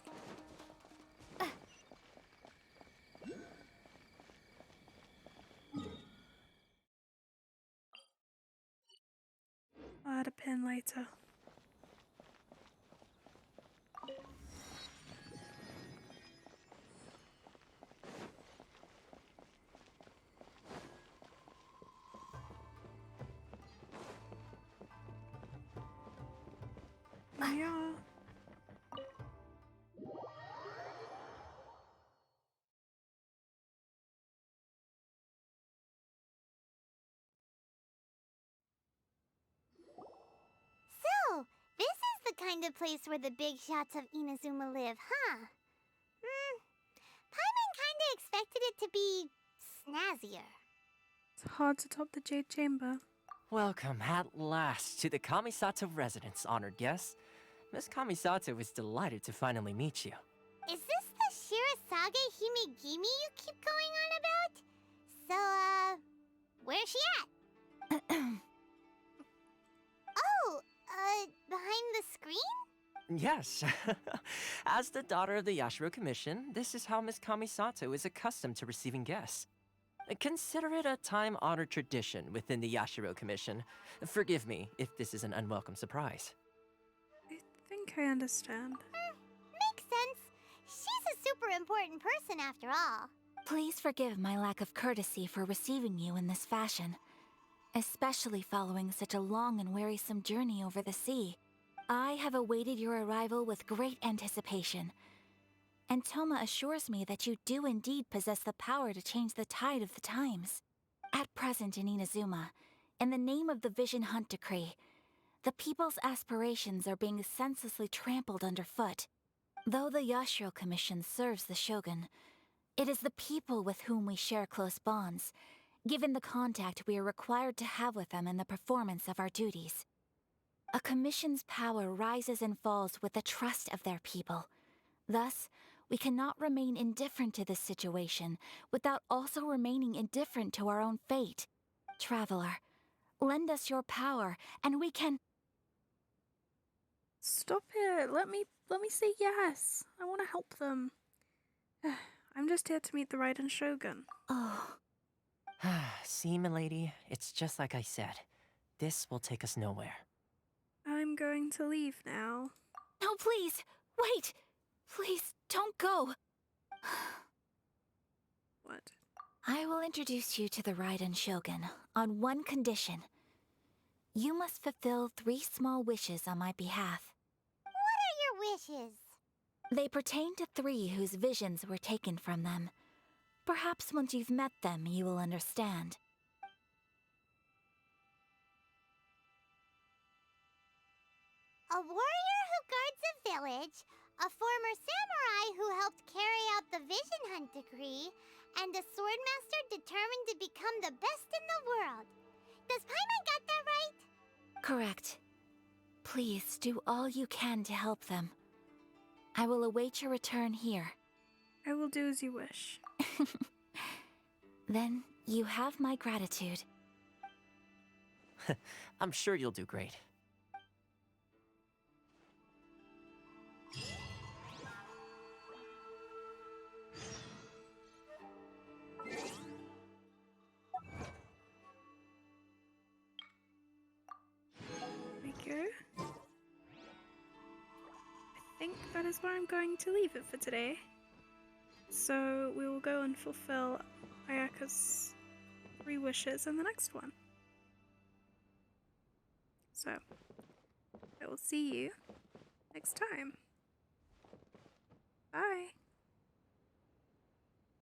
S1: I'll add a pin later. we are.
S4: So, this is the kind of place where the big shots of Inazuma live, huh? Paimon kinda expected it to be snazzier.
S1: It's hard to top the Jade Chamber.
S6: Welcome at last to the Kamisato residence, honored guests. Miss Kamisato is delighted to finally meet you.
S4: Is this the Shirazage Himegimi you keep going on about? So, where's she at? Oh, behind the screen?
S6: Yes. As the daughter of the Yashiro Commission, this is how Miss Kamisato is accustomed to receiving guests. Consider it a time-honored tradition within the Yashiro Commission. Forgive me if this is an unwelcome surprise.
S1: I think I understand.
S4: Makes sense. She's a super important person after all.
S2: Please forgive my lack of courtesy for receiving you in this fashion, especially following such a long and wearisome journey over the sea. I have awaited your arrival with great anticipation, and Toma assures me that you do indeed possess the power to change the tide of the times. At present in Inazuma, in the name of the Vision Hunt Decree, the people's aspirations are being senselessly trampled underfoot. Though the Yashiro Commission serves the Shogun, it is the people with whom we share close bonds, given the contact we are required to have with them in the performance of our duties. A commission's power rises and falls with the trust of their people. Thus, we cannot remain indifferent to this situation without also remaining indifferent to our own fate. Traveler, lend us your power, and we can...
S1: Stop it! Let me say yes! I want to help them. I'm just here to meet the Raiden Shogun.
S2: Oh.
S6: See, milady, it's just like I said. This will take us nowhere.
S1: I'm going to leave now.
S2: No, please! Wait! Please, don't go!
S1: What?
S2: I will introduce you to the Raiden Shogun on one condition. You must fulfill 3 small wishes on my behalf.
S4: What are your wishes?
S2: They pertain to 3 whose visions were taken from them. Perhaps once you've met them, you will understand.
S4: A warrior who guards a village, a former samurai who helped carry out the Vision Hunt Decree, and a swordmaster determined to become the best in the world. Does Paimon got that right?
S2: Correct. Please do all you can to help them. I will await your return here.
S1: I will do as you wish.
S2: Then you have my gratitude.
S6: I'm sure you'll do great.
S1: I think that is where I'm going to leave it for today. So we will go and fulfill Ayaka's 3 wishes in the next one. So, I will see you next time.